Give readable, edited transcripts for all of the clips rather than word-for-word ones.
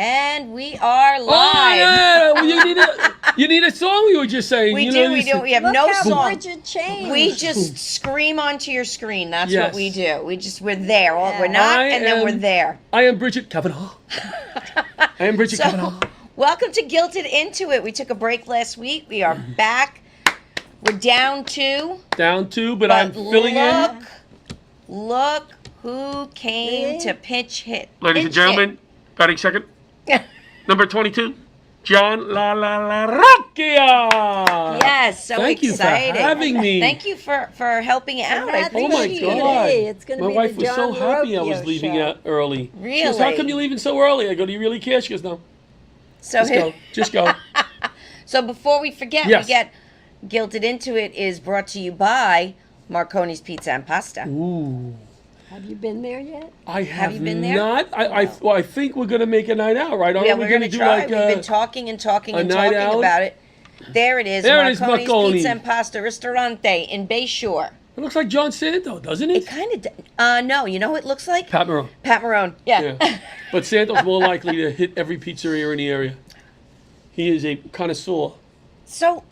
And we are live. Oh, yeah. Well, you need a song, we were just saying. We you do, know, we this- do. We have Look no how song. Bridget changed. We just scream onto your screen. That's Yes. what we do. We're there. Yeah. We're not, and then we're am- there. I am Bridget Kavanaugh. I am Bridget Kavanaugh. Welcome to Guilted Into It. We took a break last week. We are back. We're down two. Down two, but I'm filling in. Look who came to pinch hit. Ladies and gentlemen, batting second, number 22, John La La La Rocchia. Yes, so Thank you for excited. having me. Thank you for helping out. I That's Oh my appreciate gonna God! be. It's gonna My be wife the was so John happy I was LaRocchio leaving show. out early. Really? She goes, "How come you're leaving so early?" I go, "Do you really care?" She goes, "No, So just go, just go." So before we forget, Yes. we get Guilted Into It is brought to you by Marconi's Pizza and Pasta. Ooh, Have you been there yet? I have you been there? not. I think we're gonna make a night out, right? Yeah, Aren't we we're going to do try. like We've been talking and talking a and night talking out? about it. There it is, There it is, Marconi's Marconi. Pizza and Pasta Ristorante in Bayshore. It looks like John Santo, doesn't It it? kind of, no, you know what it looks like? Pat Marone. Pat Marone, yeah. Yeah. But Santo's more likely to hit every pizzeria in the area. He is a connoisseur. So,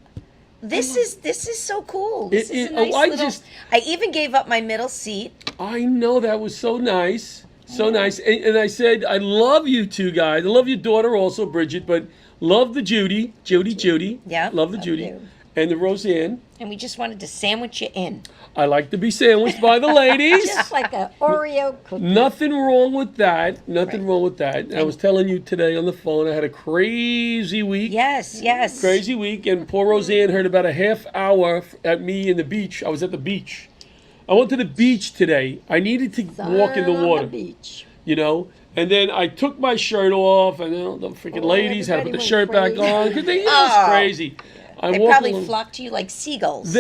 this is so cool. This It is is- a nice oh, I little. just- I even gave up my middle seat. I know, that was so nice. So nice. And I said, I love you two guys. I love your daughter also, Bridget, but love the Judy. Yeah. Love the Judy. you. And the Roseanne. And we just wanted to sandwich you in. I like to be sandwiched by the ladies. Just like an Oreo cookie. Nothing wrong with that. Nothing wrong with that. And I was telling you today on the phone, I had a crazy week. Yes, yes. Crazy week. And poor Roseanne heard about a half hour at me in the beach. I was at the beach. I went to the beach today. I needed to walk in the On water, beach. you know. And then I took my shirt off, and the freaking Oh, ladies had to put the everybody shirt went back on. 'Cause it was Oh. crazy. I They walked probably along- flock to you like seagulls.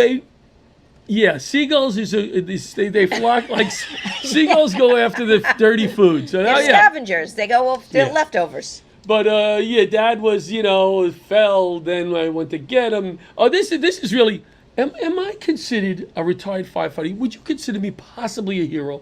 Yeah, seagulls they flock like seagulls go after the dirty food. So now, They're yeah. scavengers. They go off the Yeah. leftovers. But yeah, Dad was fell. Then I went to get him. Oh, this is really. Am I considered a retired firefighter? Would you consider me possibly a hero?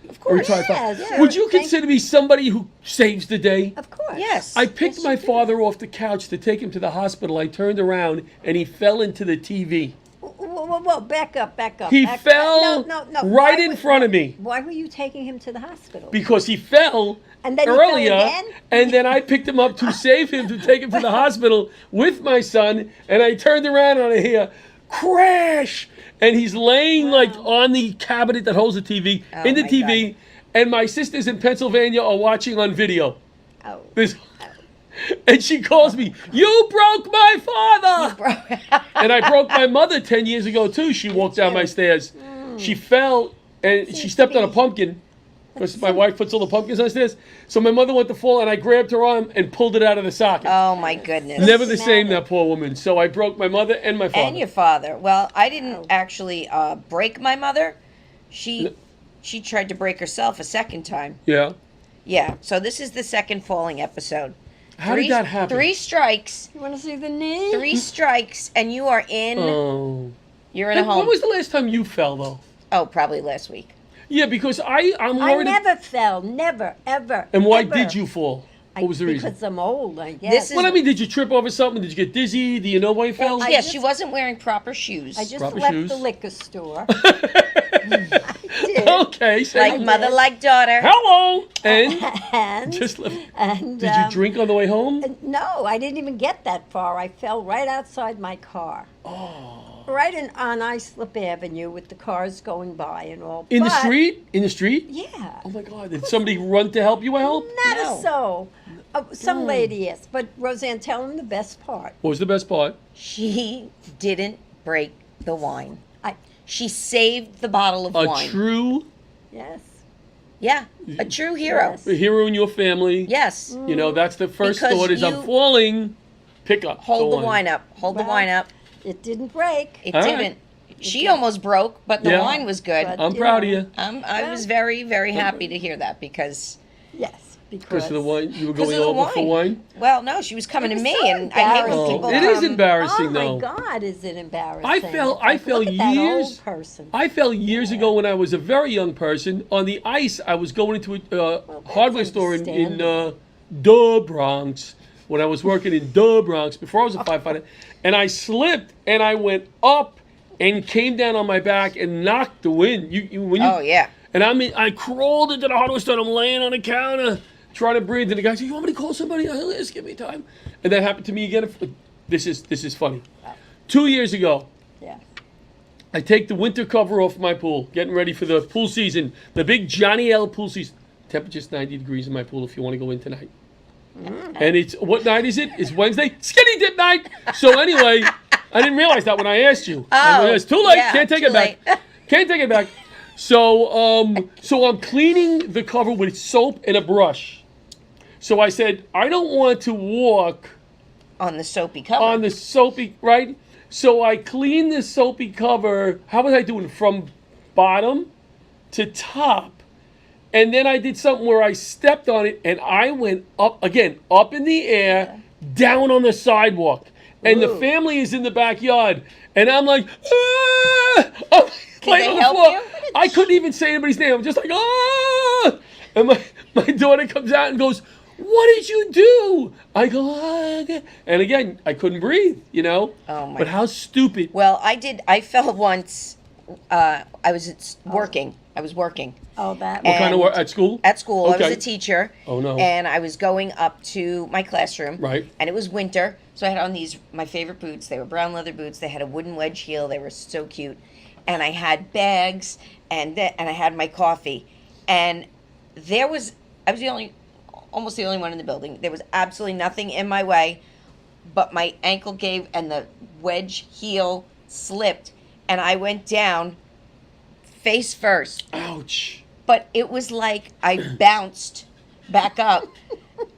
Of A course. retired Yes, firefighter? yeah. Would you Thank- consider me somebody who saves the day? Of course. Yes. I picked Yes, my you do. father off the couch to take him to the hospital. I turned around and he fell into the TV. Whoa, back up. He back up. fell No. right Why in would- front of me Why were you taking him to the hospital? because he fell And then he fell earlier, again? and then I picked him up to save him to take him to the hospital with my son. And I turned around and I hear crash, and he's laying like on the cabinet that holds the TV Oh, in the my TV. And my sisters in Pennsylvania are watching on video. Oh. This, and she calls me, "You broke my father!" And I broke my mother 10 years ago too. She walked down my stairs. She fell and she Seems stepped to on a be- pumpkin because my wife puts all the pumpkins on the stairs. So my mother went to fall and I grabbed her arm and pulled it out of the socket. Oh my goodness. Never the same, Dramatic. that poor woman. So I broke my mother and my father. And your father. Well, I didn't Oh. actually break my mother. She tried to break herself a second time. Yeah. Yeah. So this is the second falling episode. How did that happen? 3 strikes. You want to see the knee? 3 strikes, and you are in. Oh. You're in a When home. was the last time you fell though? Oh, probably last week. Yeah, because I'm I worried. never fell. Never, ever. And why ever. did you fall? What was the reason? Because I'm old, I guess. This is- Well, I mean, did you trip over something? Did you get dizzy? Do you know why you fell? I Yes, just- she wasn't wearing proper shoes. I just Proper left shoes. the liquor store. I did. Okay, say like mother, like daughter. hello. And And, just left. and Did you drink on the way home? No, I didn't even get that far. I fell right outside my car. Oh. Right on Islip Avenue with the cars going by and all. In the But- street? In the street? Yeah. Oh my God! Did somebody run to help you help? Not No. so. Some lady, yes. But Roseanne, tell him the best part. What was the best part? She didn't break the wine. I She saved the bottle of A wine. true Yes. Yeah, a true hero. Yes. hero in your family. Yes. You know, that's the first Because thought is you- I'm falling. Pick up. Hold the wine up. Hold the Well, wine up. It didn't break. It All right. didn't. She almost broke, but the Yeah. wine was good. But- I'm you proud of know. you. I was very, very happy to hear that because, Yes. Because of the wine, you were because going of the over for wine. well, no, she was coming It to was me, so and I hate when embarrassing. people. It is come- embarrassing Oh though. my God, is it embarrassing? I It's fell like, look at that years. old person. I fell years ago when I was a very young person on the ice. I was going into a hardware store in the Bronx, when I was working in the Bronx before I was a firefighter, and I slipped and I went up and came down on my back and knocked the wind. Oh, yeah. And I crawled into the hardware store. I'm laying on the counter trying to breathe, and the guy said, "You want me to call somebody?" I said, "Just give me time." And that happened to me again. This is funny. 2 years ago, Yeah. I take the winter cover off my pool, getting ready for the pool season, the big Johnny L pool season. Temperature's 90 degrees in my pool if you want to go in tonight. And it's, what night is it? It's Wednesday, skinny dip night. So anyway, I didn't realize that when I asked you. It's too late. yeah, Can't take too it back. late. Can't take it back. So I'm cleaning the cover with soap and a brush. So I said, I don't want to walk On the soapy cover. on the soapy, right? So I cleaned the soapy cover. How was I doing? From bottom to top. And then I did something where I stepped on it and I went up, again, up in the air, down on the sidewalk. And the Ooh. family is in the backyard. And I'm like, ah! I'm laying they on the help floor. you? I couldn't even say anybody's name. I'm just like, ah! And my daughter comes out and goes, "What did you do?" I go, ah. And again, I couldn't breathe, Oh, my But how stupid. Well, I fell once. I was working. I was working Oh, that What kind of one. work? At school? at school. I Okay. was a teacher. Oh, no. And I was going up to my classroom. Right. And it was winter, so I had on my favorite boots. They were brown leather boots. They had a wooden wedge heel. They were so cute. And I had bags, and I had my coffee. And I was almost the only one in the building. There was absolutely nothing in my way, but my ankle gave and the wedge heel slipped, and I went down face first. Ouch. But it was like I bounced back up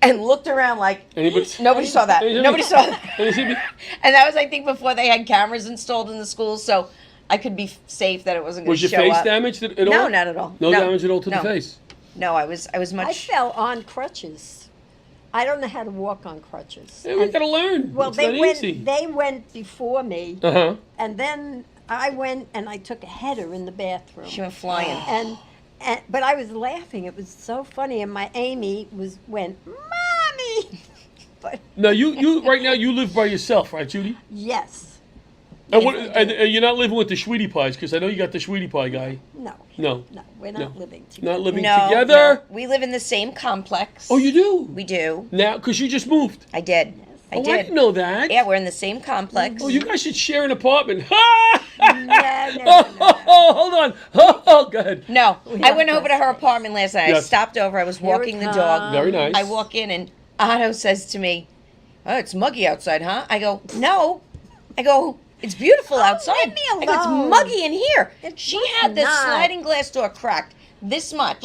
and looked around like Anybody- nobody saw that. Anybody- Nobody saw that. Anybody- And that was, I think, before they had cameras installed in the schools, so I could be safe that it wasn't going Was to your show face up. damaged at all? No, not at all. No damage at all to no. the face? No, I was I much. fell on crutches. I don't know how to walk on crutches. Yeah, we And- gotta learn. well, it's they not went. easy. They went before me, Uh-huh. and then I went and I took a header in the bathroom. She went flying. And but I was laughing. It was so funny, and my Amy went, "Mommy," but Now, you right now, you live by yourself, right, Judy? yes, And, Yes, what, I do. and you're not living with the sweetie pies, because I know you got the sweetie pie guy. no, No. we're not No. living together. Not living No, together? no. We live in the same complex. Oh, you do? We do. Now, because you just moved. I did. I Oh, I did. didn't know that. Yeah, we're in the same complex. Oh, you guys should share an apartment. No. Oh, hold on. Oh, go ahead. No, We I have went over to her customers. apartment last night. I Yes. stopped over. I was Here it walking the dog. comes. Very nice. I walk in and Otto says to me, "Oh, it's muggy outside, huh?" I go, "No." I go, "It's beautiful outside." leave me I go, "It's alone." muggy in here." It's She had the not. sliding glass door cracked this much.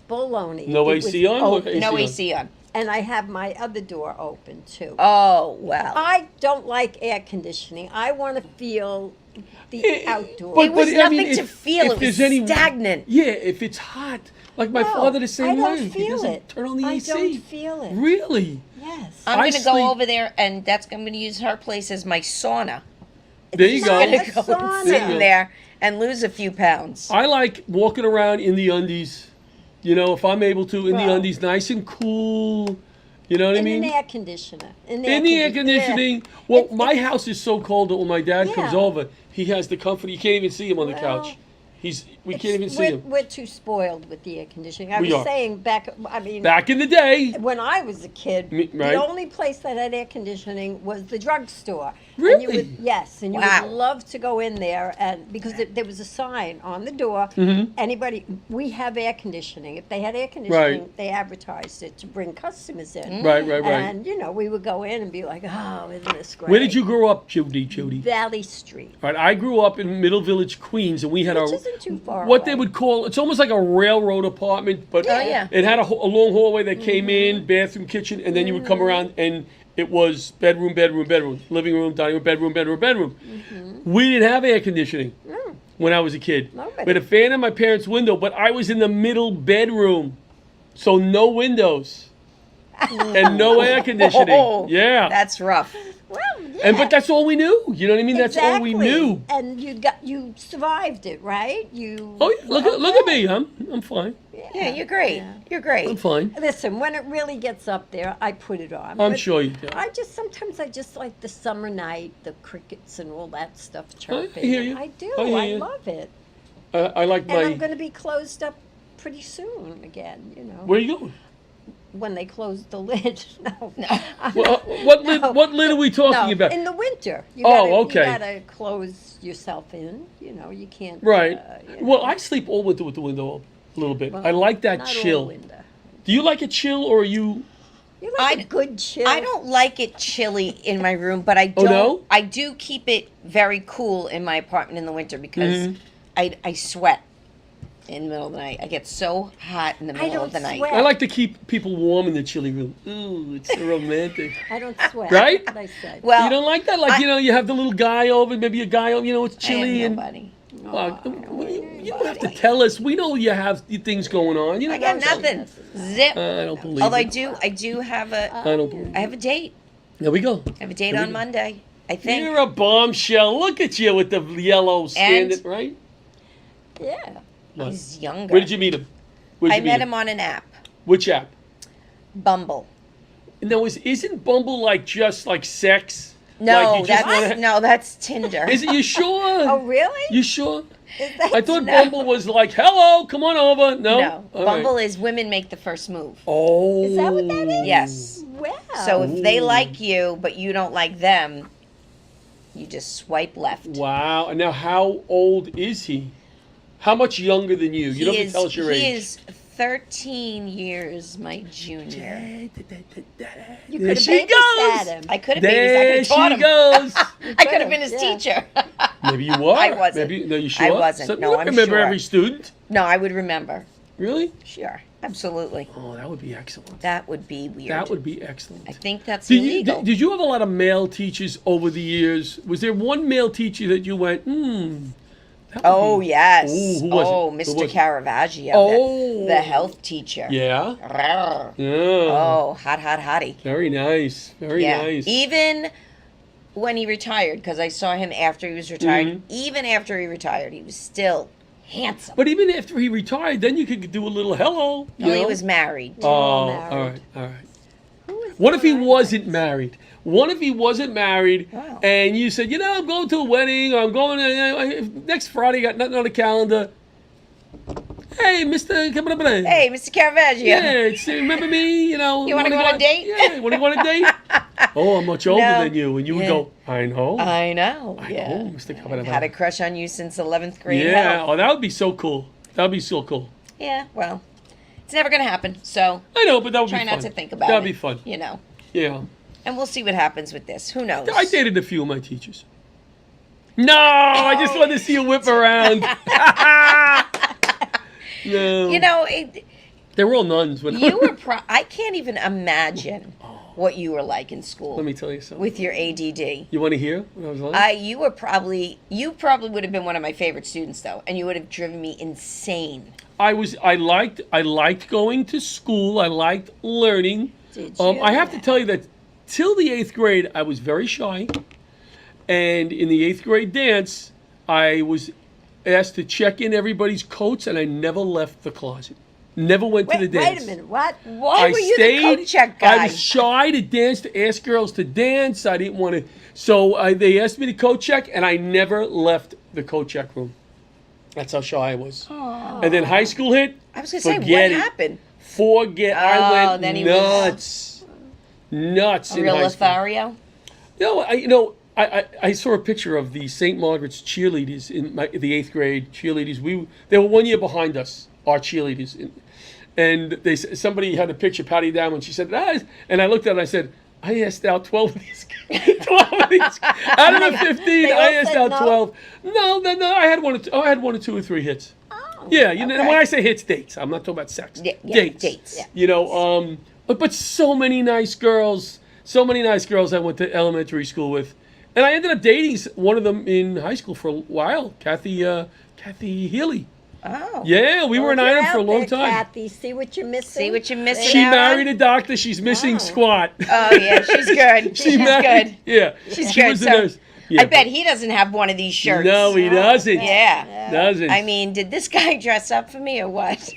Baloney. No It was AC on? What open. AC No on? AC on. And I have my other door open too. Oh, well. I don't like air conditioning. I want to feel the outdoors. It was nothing to feel. It was there's stagnant. Yeah, if it's hot. Like my No, father the same I don't way. He feel doesn't it. turn on the I AC. don't feel it. Really? Yes. I'm I going to sleep- go over there, and I'm going to use her place as my sauna. There you go. I'm Not going to a go and sauna. sit There you in go. there and lose a few pounds. I like walking around in the undies. If I'm able to, in the Well- undies, nice and cool. You know what I In mean? an air conditioner. In the air conditioning. Well, my house is so cold that when my dad comes Yeah. over, he has the comfort. You can't even see him on the Well, couch. We can't even see him. We're too spoiled with the air conditioning. I We was are. saying back, I mean, Back in the day, when I was a kid, right. the only place that had air conditioning was the drugstore. And Really? you would, yes, and you Wow. would love to go in there, and because there was a sign on the door. Mm-hmm. Anybody, we have air conditioning. If they had air conditioning, Right. they advertised it to bring customers in. Right, right, right. And we would go in and be like, "Oh, isn't this great?" Where did you grow up, Judy? Valley Street. All right, I grew up in Middle Village, Queens, and we had Which a isn't too far what they away. would call, it's almost like a railroad apartment, but Oh, yeah. it had a long hallway that came Mm-hmm. in, bathroom, kitchen, and then you would come around and it was bedroom, bedroom, bedroom, living room, dining room, bedroom, bedroom, bedroom. We didn't have air conditioning when I was a kid. Nobody. We had a fan in my parents' window, but I was in the middle bedroom, so no windows and no air conditioning. Oh, Yeah. That's rough. Well, but that's all we knew. You know what I mean? That's all we Exactly. knew. And you survived it, right? You. Oh yeah, look at me. I'm fine. Yeah, you're great. Yeah. You're great. I'm fine. Listen, when it really gets up there, I put it on. I'm But sure you do. Sometimes I just like the summer night, the crickets and all that stuff chirping. hear you. I do. I hear I you. love it. I like And I'm my. going to be closed up pretty soon again, Where are you going? when they close the lid. No. I'm Well, not- what lid? no. What lid are we talking No, about? in the winter. Oh, okay. You gotta close yourself in. You can't. Right. you Well, know. I sleep all winter with the window open a little bit. Well, I like that not all chill. winter. Do you like a chill, or are you? You like I- a good chill. I don't like it chilly in my room, but I Oh, don't. no? I do keep it very cool in my apartment in the winter because Mhm. I sweat in the middle of the night. I get so hot in the middle don't of the night. sweat. I like to keep people warm in the chilly room. Ooh, it's so romantic. I don't sweat. Right? What I said. Well, You don't like that? Like, you have the little guy over, maybe a guy over, it's I chilly. have And nobody. well, you don't have to tell us. We know you have things going on. You I don't got have to- nothing. Zip. I don't believe Although it. I do have a. I don't believe I it. have a date. There we go. I have a date There we on go. Monday. I think. You're a bombshell. Look at you with the yellow standing, right? Yeah. What? He's younger. Where did you meet him? Where'd I you meet met him on an app, Which app? Bumble. Now, isn't Bumble like just like sex? No, Like you just that's wanna- no, that's Tinder. Is it? You sure? Oh, really? You sure? Is that I thought No. Bumble was like, hello, come on over. No? No, All Bumble right. is women make the first move. Oh. Is that what that is? Yes. Wow. So if they Ooh. like you but you don't like them, you just swipe left. Wow. And now, how old is he? How much younger than you? You don't have to tell us your he age. is 13 years my junior. you There could have she babysat goes. him. I could have There babies. I could have taught she him. goes. I could have been his Yeah. teacher. Maybe you were. I wasn't. Maybe, no, you sure? I wasn't. So, No, you don't I'm remember sure. every student. No, I would remember. Really? Sure, absolutely. Oh, that would be excellent. That would be weird. That would be excellent. I think that's Did you, illegal. did you have a lot of male teachers over the years? Was there one male teacher that you went, that would Oh be-" yes. Ooh, who was it? oh, Who Mr. was it? Caravaggio, Oh. the health teacher. Yeah? Rawr. Yeah. Oh, hot hottie. Very nice. Very Yeah. nice. Even when he retired, because I saw him after he was retired. Mhm. Even after he retired, he was still handsome. But even after he retired, then you could do a little hello. You No, he know? was married. Oh, all all married. right, all right. Who is What if he that? wasn't married? What if he wasn't married Wow. and you said, I'm going to a wedding, or I'm going next Friday, got nothing on the calendar. Hey, Mr. Coming up there. Hey, Mr. Caravaggio. Yeah, remember me? You wanna go on a date? Yeah, want to go on a date? Oh, I'm much older No. than you. And you would Yeah. go, I know. I know. I yeah. know, Mr. Caravaggio. I've had a crush on you since 11th grade. Yeah, Hell. oh, that would be so cool. That would be so cool. Yeah, well, it's never going to happen. So I know, but that would try be fun. not to think about That'd it. be fun. You know. Yeah. And we'll see what happens with this. Who knows? I dated a few of my teachers. No, I just wanted to see you whip around. No. You know, They were all nuns. When you were I can't even imagine what you were like in school Let me tell you something. with your ADD. You want to hear what I was like? You probably would have been one of my favorite students though, and you would have driven me insane. I liked going to school. I liked learning. Did you? I have to tell you that till the 8th grade, I was very shy. And in the 8th grade dance, I was asked to check in everybody's coats, and I never left the closet. Never went to the dance. Wait a minute. What? Why were you the coat check I guy? was shy to dance, to ask girls to dance. I didn't want to. So they asked me to coat check, and I never left the coat check room. That's how shy I was. And then high school hit. I was going to say, what forget it. happened? Forget. Oh, I went then he was- nuts. Nuts A in real high school. Lothario? I saw a picture of the St. Margaret's cheerleaders in the 8th grade cheerleaders. They were 1 year behind us, our cheerleaders. And somebody had a picture, Patty down, and she said, and I looked at it and I said, I asked out 12 of these guys. 12 of these guys. Out of the 15, They all I asked said out no? 12. No, I had one or two or three hits. Oh, Yeah, okay. when I say hits, dates. I'm not talking about sex. Yeah, dates. dates. Yeah. But so many nice girls. So many nice girls I went to elementary school with. And I ended up dating one of them in high school for a while, Kathy Healy. Oh. Yeah, we were an Well, if you're item for a out long there, time. Kathy, see what you're missing. See what you're missing She out on? married a doctor. She's missing Wow. squat. Oh yeah, she's good. She's good. Yeah, She's she good. was a So, nurse. Yeah, I bet he doesn't have one of these shirts. No, he doesn't. Yeah. Doesn't. I mean, did this guy dress up for me or what?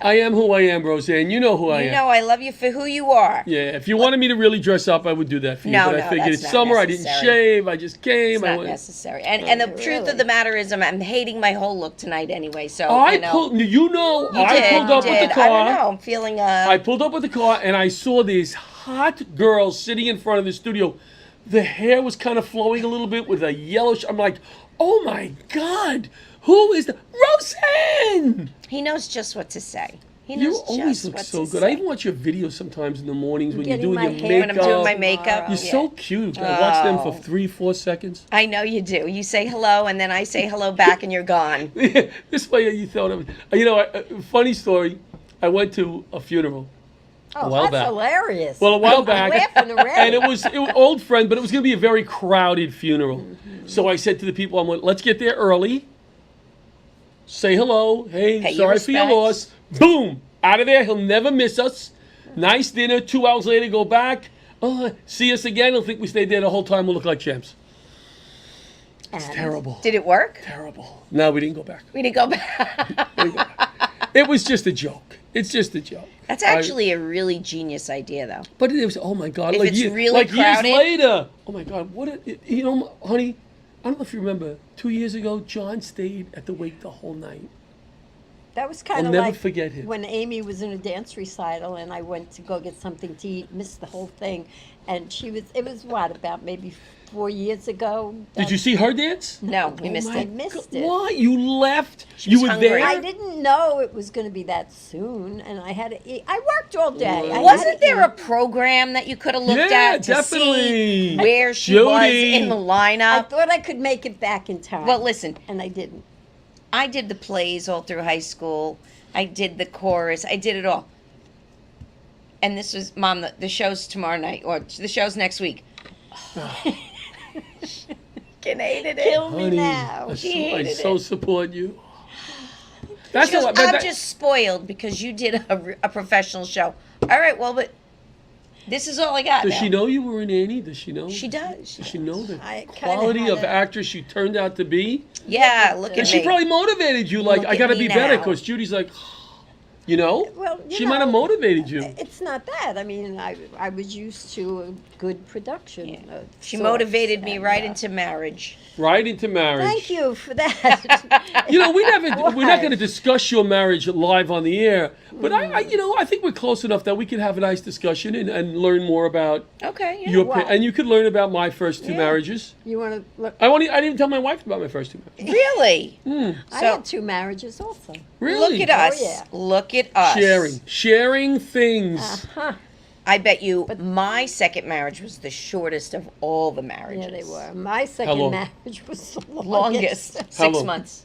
I am who I am, Roseanne. You know who I You am. know I love you for who you are. Yeah, if you wanted me to really dress up, I would do that for you. No, but I no, figured that's it's not summer. I didn't necessary. shave. I just came. It's I not went. necessary. And the truth Really? of the matter is, I'm hating my whole look tonight anyway. So I you know, pulled. You know, you I did, pulled you up with did. the car. I don't know. I'm feeling I pulled up with the car and I saw this hot girl sitting in front of the studio. The hair was kind of flowing a little bit with a yellow. I'm like, oh my God, who is the Roseanne? He knows just what to say. He You knows always just look what so to good. say. I even watch your videos sometimes in the mornings when you're getting doing my your hair makeup. When I'm doing my makeup. Tomorrow. You're yeah. so cute. I watch them for Oh. 3-4 seconds. I know you do. You say hello, and then I say hello back, and you're gone. This way you thought of. You know, funny story. I went to a funeral. Oh, A while that's back. hilarious. Well, a while I'm back, laughing already. and it was old friend, but it was going to be a very crowded funeral. So I said to the people, "I'm like, let's get there early. Say hello. Hey, Pay your sorry for your respects. loss. Boom, out of there. He'll never miss us. Nice dinner. 2 hours later, go back. See us again. He'll think we stayed there the whole time. We'll look like champs. It's And terrible. Did it work? Terrible. No, we didn't go back. We didn't go back. We didn't go back. It was just a joke. It's just a joke. That's I- actually a really genius idea, though. But it was, oh my God. If like it's really like crowded- years later. Oh my God. You know, honey, I don't know if you remember, 2 years ago, John stayed at the wake the whole night. that was I'll kind of never like forget him. when Amy was in a dance recital and I went to go get something to eat, missed the whole thing. And it was what, about maybe 4 years ago? Did you see her dance? No, we missed my it. missed God, it. Why? You left? She You was were hungry. there? I didn't know it was going to be that soon, and I had to eat. I worked all day. I had Wasn't to there a eat. program that you could have looked Yeah, at to definitely. see where she was Jody. in the I lineup? thought I could make it back in time. Well, listen, and I didn't. I did the plays all through high school. I did the chorus. I did it all. And this was, Mom, the show's tomorrow night, or the show's next week. Fucking hated it. Kill me Honey, now. I She so, I hated so it. support you. That's She goes, not, but I'm that- just spoiled because you did a professional show. All right, well, but this is all I got Does now. she know you were in Annie? Does she know? She does. Does she know the I kinda quality had of a- actress she turned out to be? Yeah, look at And she me. probably motivated you, like, Look I at got to me be better, now. because Judy's like, you know? Well, you She might have know, motivated you. It's not that. I mean, I was used to a good production. Yeah. of She sorts, motivated me and, right into marriage. Right into marriage. Thank you for that. You know, we're not Why? going to discuss your marriage live on the air, but I think we're close enough that we can have a nice discussion and learn more about Okay, yeah. your, Well- and you could learn about my first two Yeah. marriages. You want to look? I didn't even tell my wife about my first two marriages. Really? I So- had 2 marriages also. Really? Look at us. yeah. Look at us. Sharing things. Uh-huh. I bet you my second marriage was the shortest of all the marriages. Yeah, they were. My long? second marriage was the longest. Longest. How 6 long? months,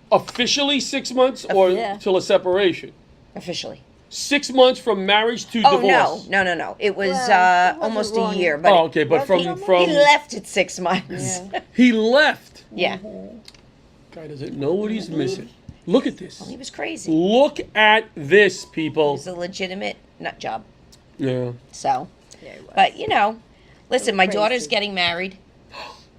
Officially 6 months or Yeah. till a separation? officially. 6 months from marriage to Oh, divorce. no. It was Well, it wasn't almost a long. year. But Oh, okay, but Was he, it from he left at 6 months. Yeah. he left. Yeah. Guy doesn't know what he's missing. Look at this. He was crazy. Look at this, It people. was a legitimate nut job. Yeah. So, Yeah, it was. but listen, my Crazy. daughter's getting married.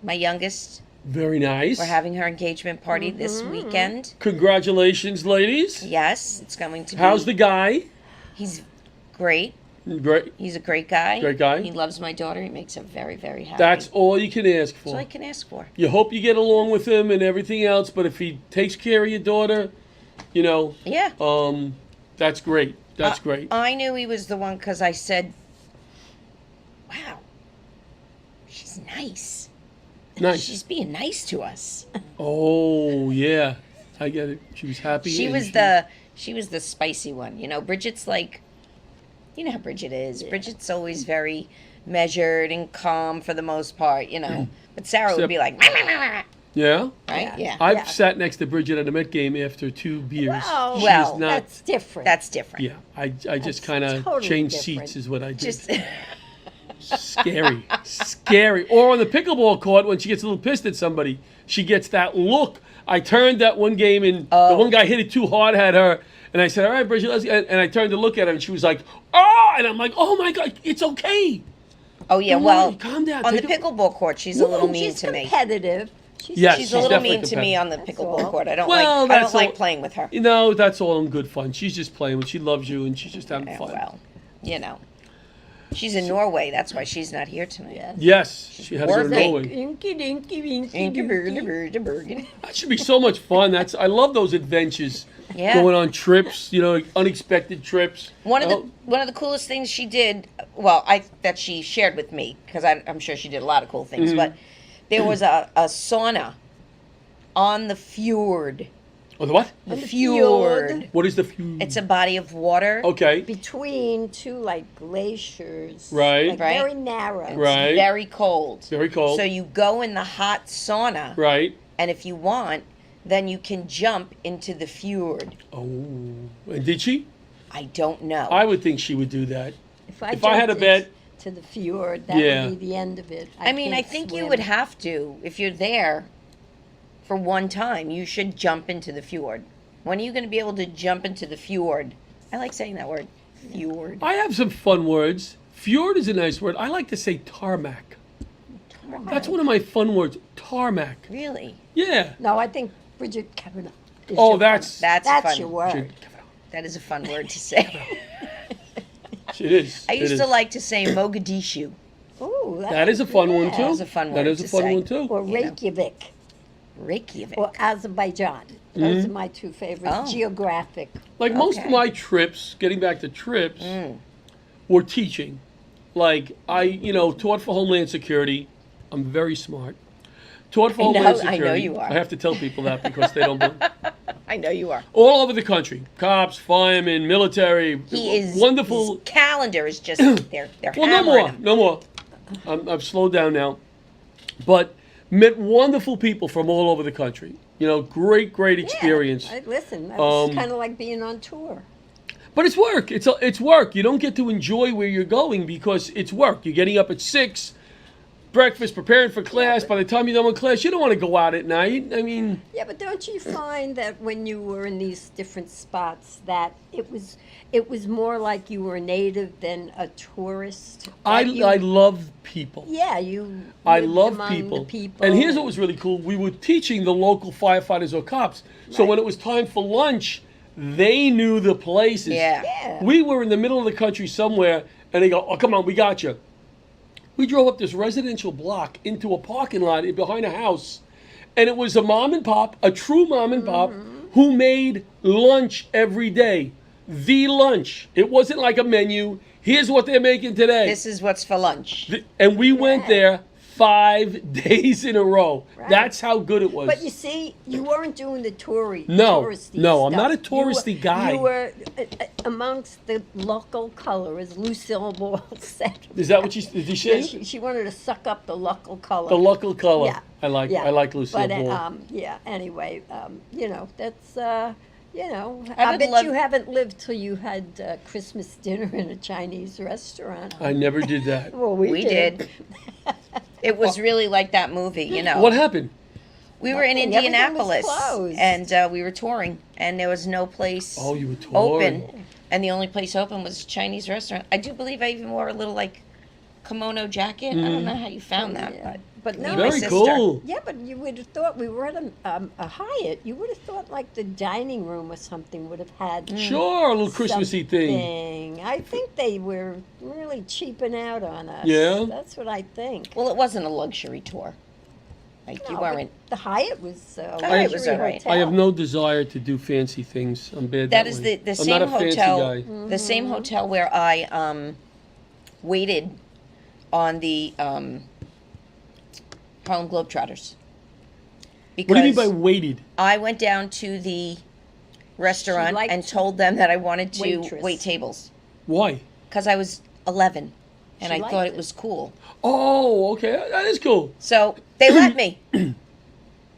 My youngest. Very nice. We're having her engagement party this weekend. Congratulations, ladies. Yes, it's going to be. How's the guy? He's great. Great. He's a great guy. Great guy? He loves my daughter. He makes her very, very happy. That's all you can ask That's all for. I can ask for. You hope you get along with him and everything else, but if he takes care of your daughter, Yeah. that's great. That's great. I knew he was the one because I said, wow, she's nice. Nice. She's being nice to us. Oh, yeah. I get it. She was happy. She and was the spicy one. Bridget's like, you know how Bridget is. Bridget's always very measured and calm for the most part, But Sarah would Except- be like, "Meh, meh, meh, meh," Yeah? right? Yeah. I've Yeah. sat next to Bridget at a Met game after 2 beers. Well, Well, She's not. that's different. That's different. Yeah, I just That's kind of totally changed different. seats is what I did. Just Scary. Scary. Or on the pickleball court when she gets a little pissed at somebody, she gets that look I turned that one game, and the Oh. one guy hit it too hard at her. And I said, all right, Bridget, let's... And I turned to look at her, and she was like, oh! And I'm like, oh, my God, it's okay. Oh yeah, Don't well, worry, calm down. on the Take a- pickleball court, she's a little Ooh, mean she's to me. competitive. Yes, She's she's a little definitely mean to me on the That's pickleball all. court. I don't Well, like. I that's don't like all- playing with her. You know, that's all in good fun. She's just playing. She loves you, and she's just having Yeah, fun. well, you know, she's in Norway. That's why she's not here tonight. Yes. Yes, she had to go to working. Norway. Inky dinky winky Inky bird, dinky. bird, bird. That should be so much fun. I love those adventures. Yeah. Going on trips, unexpected trips. One Oh, of the coolest things she did, that she shared with me, because I'm sure she did a lot of cool things, but there was a sauna on the fjord. Oh, the what? The the fjord. fjord. What is the few? It's a body of water. Okay. Between two like glaciers. Right. Like Right. very narrow. It's Right. very cold. Very cold. So you go in the hot sauna, Right. and if you want, then you can jump into the fjord. Oh. And did she? I don't know. I would think she would do that. If I, If I had jumped a bet- to the fjord, that Yeah. would be the end of it. I mean, I can't think you swim. would have to, if you're there for one time, you should jump into the fjord. When are you going to be able to jump into the fjord? I like saying that word, fjord. I have some fun words. Fjord is a nice word. I like to say tarmac. That's one of my fun words. Tarmac. Really? Yeah. No, I think Bridget Kavanaugh. is Oh, your that's That's fun. your word. That is a fun word to say. It is. I It used is. to like to say Mogadishu. Ooh, That is a fun one yeah. too. That is a fun That word is a to fun say. one too. Or You know. Reykjavik Reykjavik. or Azerbaijan. Mm-hmm. Those are my two favorites. Oh. Geographic. Like most of Okay. my trips, getting back to trips, Mm. were teaching. Like I, taught for Homeland Security. I'm very smart. Taught for I know- Homeland I know Security. you are. I have to tell people that because they don't believe. I know you are. All over the country. Cops, firemen, military. He is wonderful. His calendar is just they're Well, no hammering more. him. No more. I've slowed down now. But met wonderful people from all over the country. Great experience. Yeah, listen, that was Um, kind of like being on tour. But it's work. It's work. You don't get to enjoy where you're going because it's work. You're getting up at 6, breakfast, preparing for class. By the time you're done with class, you don't want to go out at night. I mean, Yeah, but don't you find that when you were in these different spots that it was more like you were a native than a tourist? I That you- love people. Yeah, you. I lived love among people. The people. And here's what was really cool. We were teaching the local firefighters or cops. So Right. when it was time for lunch, they knew the places. Yeah. Yeah. We were in the middle of the country somewhere, and they go, oh, come on, we got you. We drove up this residential block into a parking lot behind a house, and it was a mom and pop, a true mom and pop, who made lunch every day. The lunch. It wasn't like a menu. Here's what they're making today. This is what's for lunch. And we went Yeah. there 5 days in a row. Right. That's how good it was. But you see, you weren't doing the touristy No, I'm stuff. not a touristy guy. You were amongst the local colors. Lucille Ball said. Is that what did you say? Yeah, she wanted to suck up the local color. The local color. Yeah. I like Yeah. Lucille But Ball. yeah. Anyway, that's I I would bet love- you haven't lived till you had Christmas dinner in a Chinese restaurant. I never did that. Well, We did. It was really like that movie, you know. What happened? We were in Nothing. Everything was Indianapolis, closed. and we were touring, and there was no place Oh, you were touring. open, and the only place open was a Chinese restaurant. I do believe I even wore a little like kimono jacket. I don't know how you found that, Yeah. But me no, and my Very sister. cool. Yeah, but you would have thought we were at a Hyatt. You would have thought like the dining room or something would have had Sure, a little Christmassy thing. something. I think they were really cheaping out on us. Yeah? That's what I think. Well, it wasn't a luxury tour. Like you No, but weren't. The Hyatt was Hyatt was luxury all right. hotel. I have no desire to do fancy things. I'm bad That that is way. the I'm same not a fancy hotel. guy. The same hotel where I waited on the Harlem Globetrotters. What do you mean by Because waited? I went down to the restaurant liked and told them that I wanted to waitress. wait tables Why? because I was 11 and She I liked thought it. it was cool. Oh, okay. That is cool. So they let me.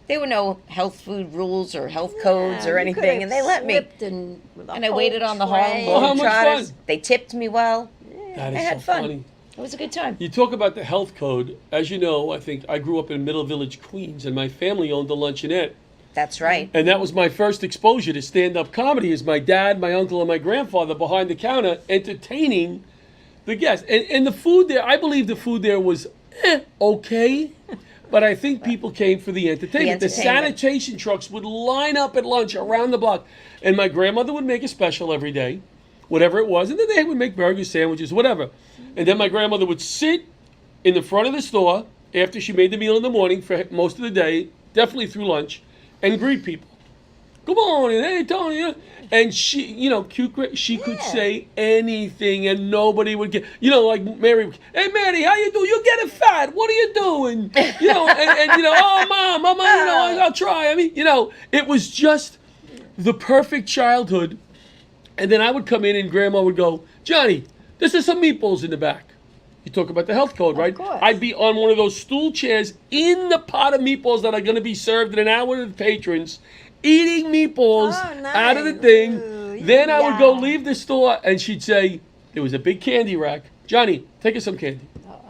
There were no health food rules or health codes Yeah, or you anything, could've and they let me. slipped and with a And I whole waited on the Harlem tray. Oh, how much Globetrotters. fun. They tipped me well. That I is had so fun. funny. It was a good time. You talk about the health code. As you know, I think I grew up in Middle Village, Queens, and my family owned a luncheonette. That's right. And that was my first exposure to stand-up comedy. Is my dad, my uncle, and my grandfather behind the counter entertaining the guests. And the food there, I believe the food there was okay. But I think people came for the entertainment. The entertainment. sanitation trucks would line up at lunch around the block. And my grandmother would make a special every day, whatever it was. And then they would make burgers, sandwiches, whatever. And then my grandmother would sit in the front of the store after she made the meal in the morning for most of the day, definitely through lunch, and greet people. Good morning, hey Tony. And she, cute, she could say anything and nobody would get, like Mary, hey Mary, how you doing? You're getting fat. What are you doing? Oh mama, I'll try. I mean, it was just the perfect childhood. And then I would come in and grandma would go, Johnny, this is some meatballs in the back. You talk about the health code, right? course. I'd be on one of those stool chairs in the pot of meatballs that are going to be served in an hour to the patrons, eating meatballs out of the thing. Ooh, Then I would go yeah. leave the store, and she'd say, there was a big candy rack. Johnny, take us some candy.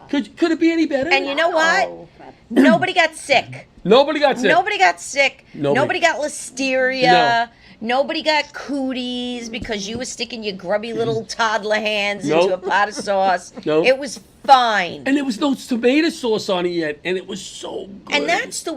Could it be any better? And you know what? Oh, Nobody got sick. Nobody got sick. Nobody got sick. Nobody. Nobody got listeria. Nobody got cooties because you were sticking your grubby little toddler hands Nope. into a pot of sauce. Nope. It was fine. And there was no tomato sauce on it yet, and it was so good. And that's the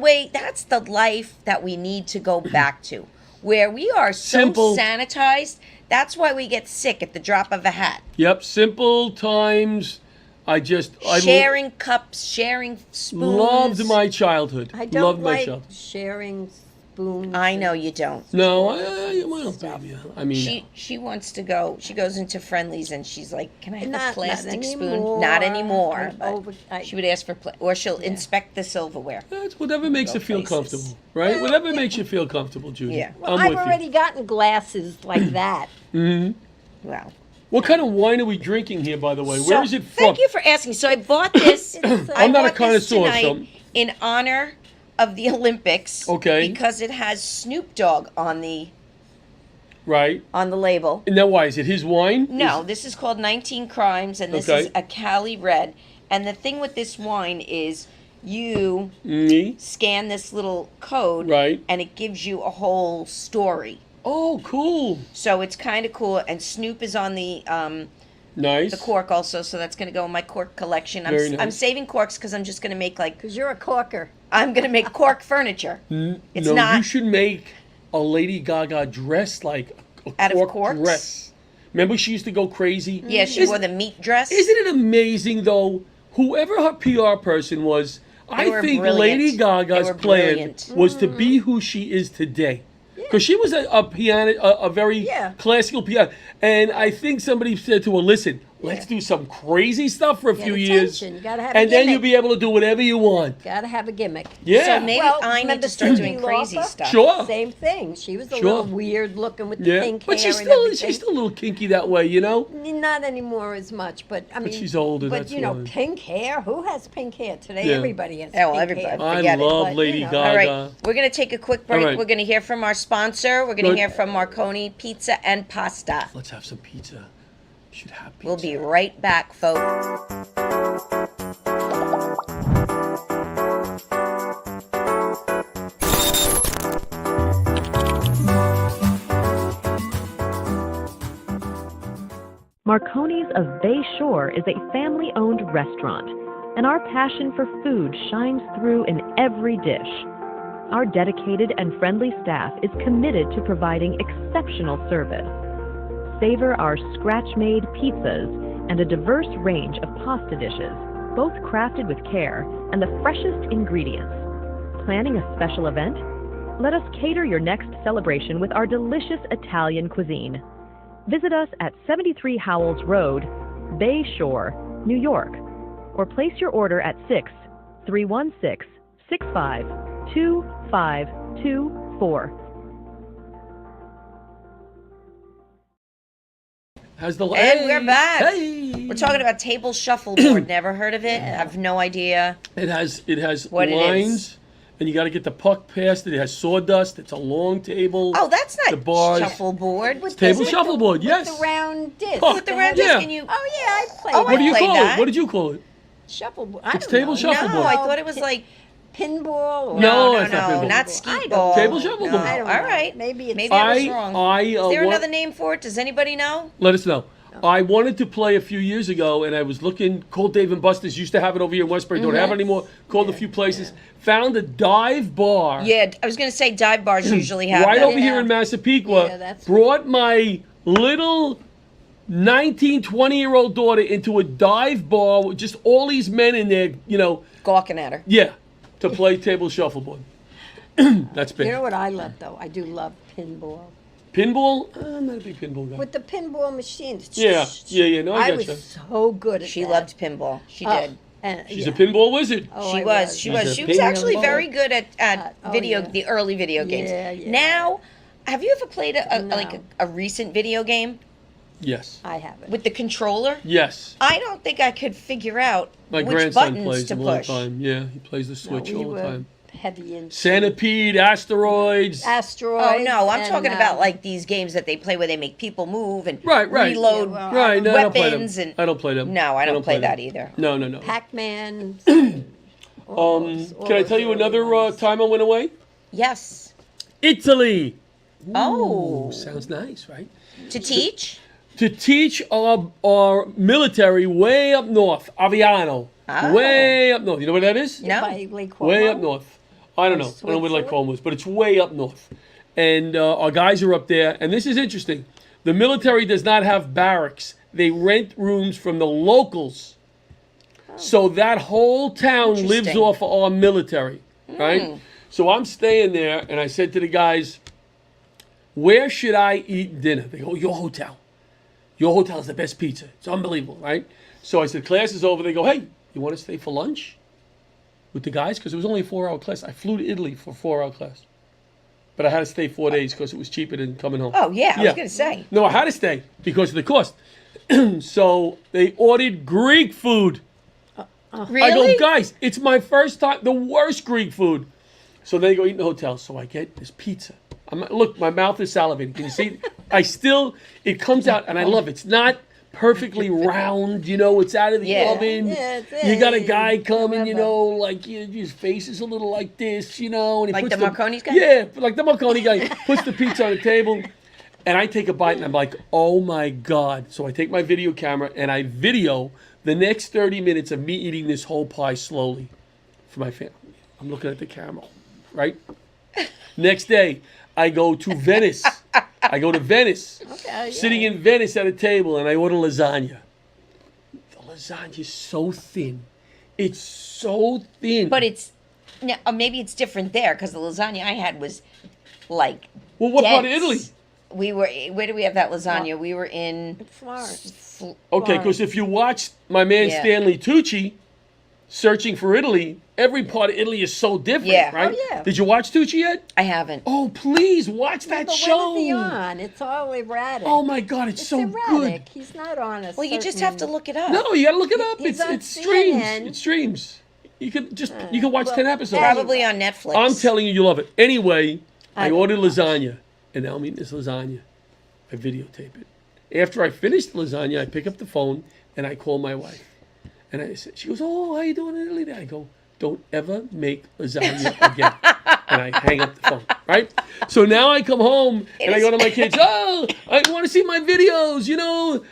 life that we need to go back to, where we are so Simple. sanitized. That's why we get sick at the drop of a hat. Yep, simple times. I Sharing cups, sharing spoons. loved my childhood. I don't loved my like childhood. sharing spoons. I know you don't. No, well, baby, I mean, She wants to go. She goes into Friendlies and she's like, "Can I have a Not plastic spoon?" anymore. Not anymore. I'm But she would ask for, or she'll inspect the silverware. that's whatever makes Go you feel places. comfortable, right? Whatever makes you feel comfortable, Judy. Yeah. Well, I'm I've with already gotten glasses like that. Wow. What kind of wine are we drinking here, by the way? Where is it from? Thank you for asking. So I bought this. I'm not a bought this connoisseur, tonight so- in honor of the Olympics. Okay. Because it has Snoop Dogg on the Right. label. And now, why is it his wine? No, this is called 19 Crimes, and this Okay. is a Cali Red. And the thing with this wine is you Me. scan this little code, Right. and it gives you a whole story. Oh, cool. So it's kind of cool. And Snoop is on the Nice. cork also, so that's going to go in my cork collection. Very I'm nice. saving corks because I'm just going to make Because you're a corker. I'm going to make cork furniture. It's no, not you should make a Lady Gaga dress like a Out of cork corks? dress. Remember, she used to go crazy. Yeah, she Isn't- wore the meat dress. Isn't it amazing though? Whoever her PR person was, I were think brilliant. Lady Gaga's They were plan brilliant. was to be who she is today. Because she was a piano, a very Yeah. classical piano, and I think somebody said to her, "Listen, let's do some crazy stuff for a Get few years, attention. You gotta have a and then gimmick. you'll be able to do whatever you want." Gotta have a gimmick. Yeah, So maybe Well, I need remember to start doing Cyndi crazy Lauper? stuff. Sure. Same thing. She was a Sure. little weird looking with the yeah, pink but hair she's and still everything. she's still a little kinky that way, you know. Not anymore as much, but I mean. she's older, But that's you know, why. pink hair. Who has pink hair today? Yeah. Everybody has. Oh, well, pink everybody. hair. I Forget it. love But, you Lady know. Gaga. All right, we're going to take a quick break. All right. We're going to hear from our sponsor. We're going to Good. hear from Marconi Pizza and Pasta. Let's have some pizza. Should have pizza. We'll be right back, folks. Marconi's of Bay Shore is a family-owned restaurant, and our passion for food shines through in every dish. Our dedicated and friendly staff is committed to providing exceptional service. Savor our scratch-made pizzas and a diverse range of pasta dishes, both crafted with care and the freshest ingredients. Planning a special event? Let us cater your next celebration with our delicious Italian cuisine. Visit us at 73 Howells Road, Bay Shore, New York, or place your order at 6-316-65-2524. Has the And we're back. Hey. We're talking about table shuffleboard. Never heard of it? I have no idea. It has What it is. lines, and you got to get the puck past it. It has sawdust. It's a long table. Oh, that's not The bars. shuffleboard. With Table with shuffleboard, yes. With the round disc. Puck. With the They round have- disc Yeah. and you. Oh yeah, I played. Oh, What do you played call that. it? What did you call it? Shuffleboard. It's table No, shuffleboard. I thought it was like pinball? Or No, no, it's not no, pinball. not I skeet don't ball. know. Table shuffle No. ball. I don't All know. right. Maybe it's Maybe I was wrong. Is there want- another name for it? Does anybody know? Let us know. I wanted to play a few years ago, and I was looking. Called Dave and Buster's. Used to have it over here in Westbury. Don't have it anymore. Called a few places. Found a dive bar. Yeah, I was going to say dive bars usually have right them. over here in Massapequa. Yeah, that's- brought my little 19, 20-year-old daughter into a dive bar with just all these men in there. Gawking at her. Yeah, to play table shuffleboard. That's big. You know what I love though? I do love pinball. Pinball? I'm not a big pinball guy. With the pinball machines. Yeah. No, I was gotcha. so good at She that. loved pinball. She Oh, did. and, She's yeah. a pinball wizard. Oh, She I was. She She's was. a She was pinball. actually very good at Oh, video, yeah. the early video games. Yeah, yeah. Now, have you ever played No. like a recent video game Yes. I have it. with the controller? Yes. I don't think I could figure out My which grandson buttons plays to them all the push. time. Yeah, he plays the No, Switch we all were the time. heavy in Centipede, asteroids. asteroids. Oh no, I'm and, talking about like these games that they play where they make people move and Right. reload. Yeah, well, Right, no, I don't play them. weapons and- I don't play them. No, I don't play that them. either. No. Pac-Man. Can I tell you another time I went away? Yes. Italy. Oh, Sounds nice, right? to teach? To teach our military way up north, Aviano. Oh. Way up north. You know where that is? No. By Lake Como? Way up north. I don't know. I don't know where Lake Switzerland? Como is, but it's way up north. And our guys are up there. And this is interesting. The military does not have barracks. They rent rooms from the locals. So that whole town lives Interesting. off of our military, right? So I'm staying there, and I said to the guys, where should I eat dinner? They go, your hotel. Your hotel is the best pizza. It's unbelievable, right? So I said, class is over. They go, hey, you want to stay for lunch with the guys? Because it was only a 4-hour class. I flew to Italy for a 4-hour class. But I had to stay 4 days because it was cheaper than coming home. Oh yeah, I Yeah. was gonna say. No, I had to stay because of the cost. So they ordered Greek food. Really? I go, guys, it's my first time, the worst Greek food. So they go eat in the hotel. So I get this pizza. Look, my mouth is salivating. Can you see? It comes out, and I love it. It's not perfectly round, it's out of the Yeah. oven. Yeah, You got a it's- guy coming, whatever. like his face is a little like this, and he Like puts the Marconi's guy? Yeah, like the Marconi guy puts the pizza on the table, and I take a bite, and I'm like, oh my God. So I take my video camera, and I video the next 30 minutes of me eating this whole pie slowly for my family. I'm looking at the camera, right? Next day, I go to Venice. I go to Venice. Okay, Sitting in Venice at a table, and I order lasagna. The lasagna is so thin. It's so thin. But it's maybe it's different there because the lasagna I had was like. well, what part of dense. Italy? We were. Where do we have that lasagna? We were in. Florence. Okay, because if you watch my man Yeah. Stanley Tucci searching for Italy, every part of Italy is so different, Yeah. right? Oh, yeah. Did you watch Tucci yet? I haven't. Oh, please watch that But show. when is he on? It's all erratic. Oh my God, it's so erratic. good. He's not on a Well, you just have to certain- look it up. No, you gotta look it up. He's It's on streams. CNN. It streams. You can watch 10 episodes. Probably on Netflix. I'm telling you, you love it. Anyway, I I ordered lasagna, and now I'm eating this lasagna. I videotape it. After I finish the lasagna, I pick up the phone and I call my wife. And I said, she goes, "Oh, how you doing in Italy?" I go, "Don't ever make lasagna again." And I hang up the phone, right? So now I come home and I go to my kids, "Oh, I want to see my videos."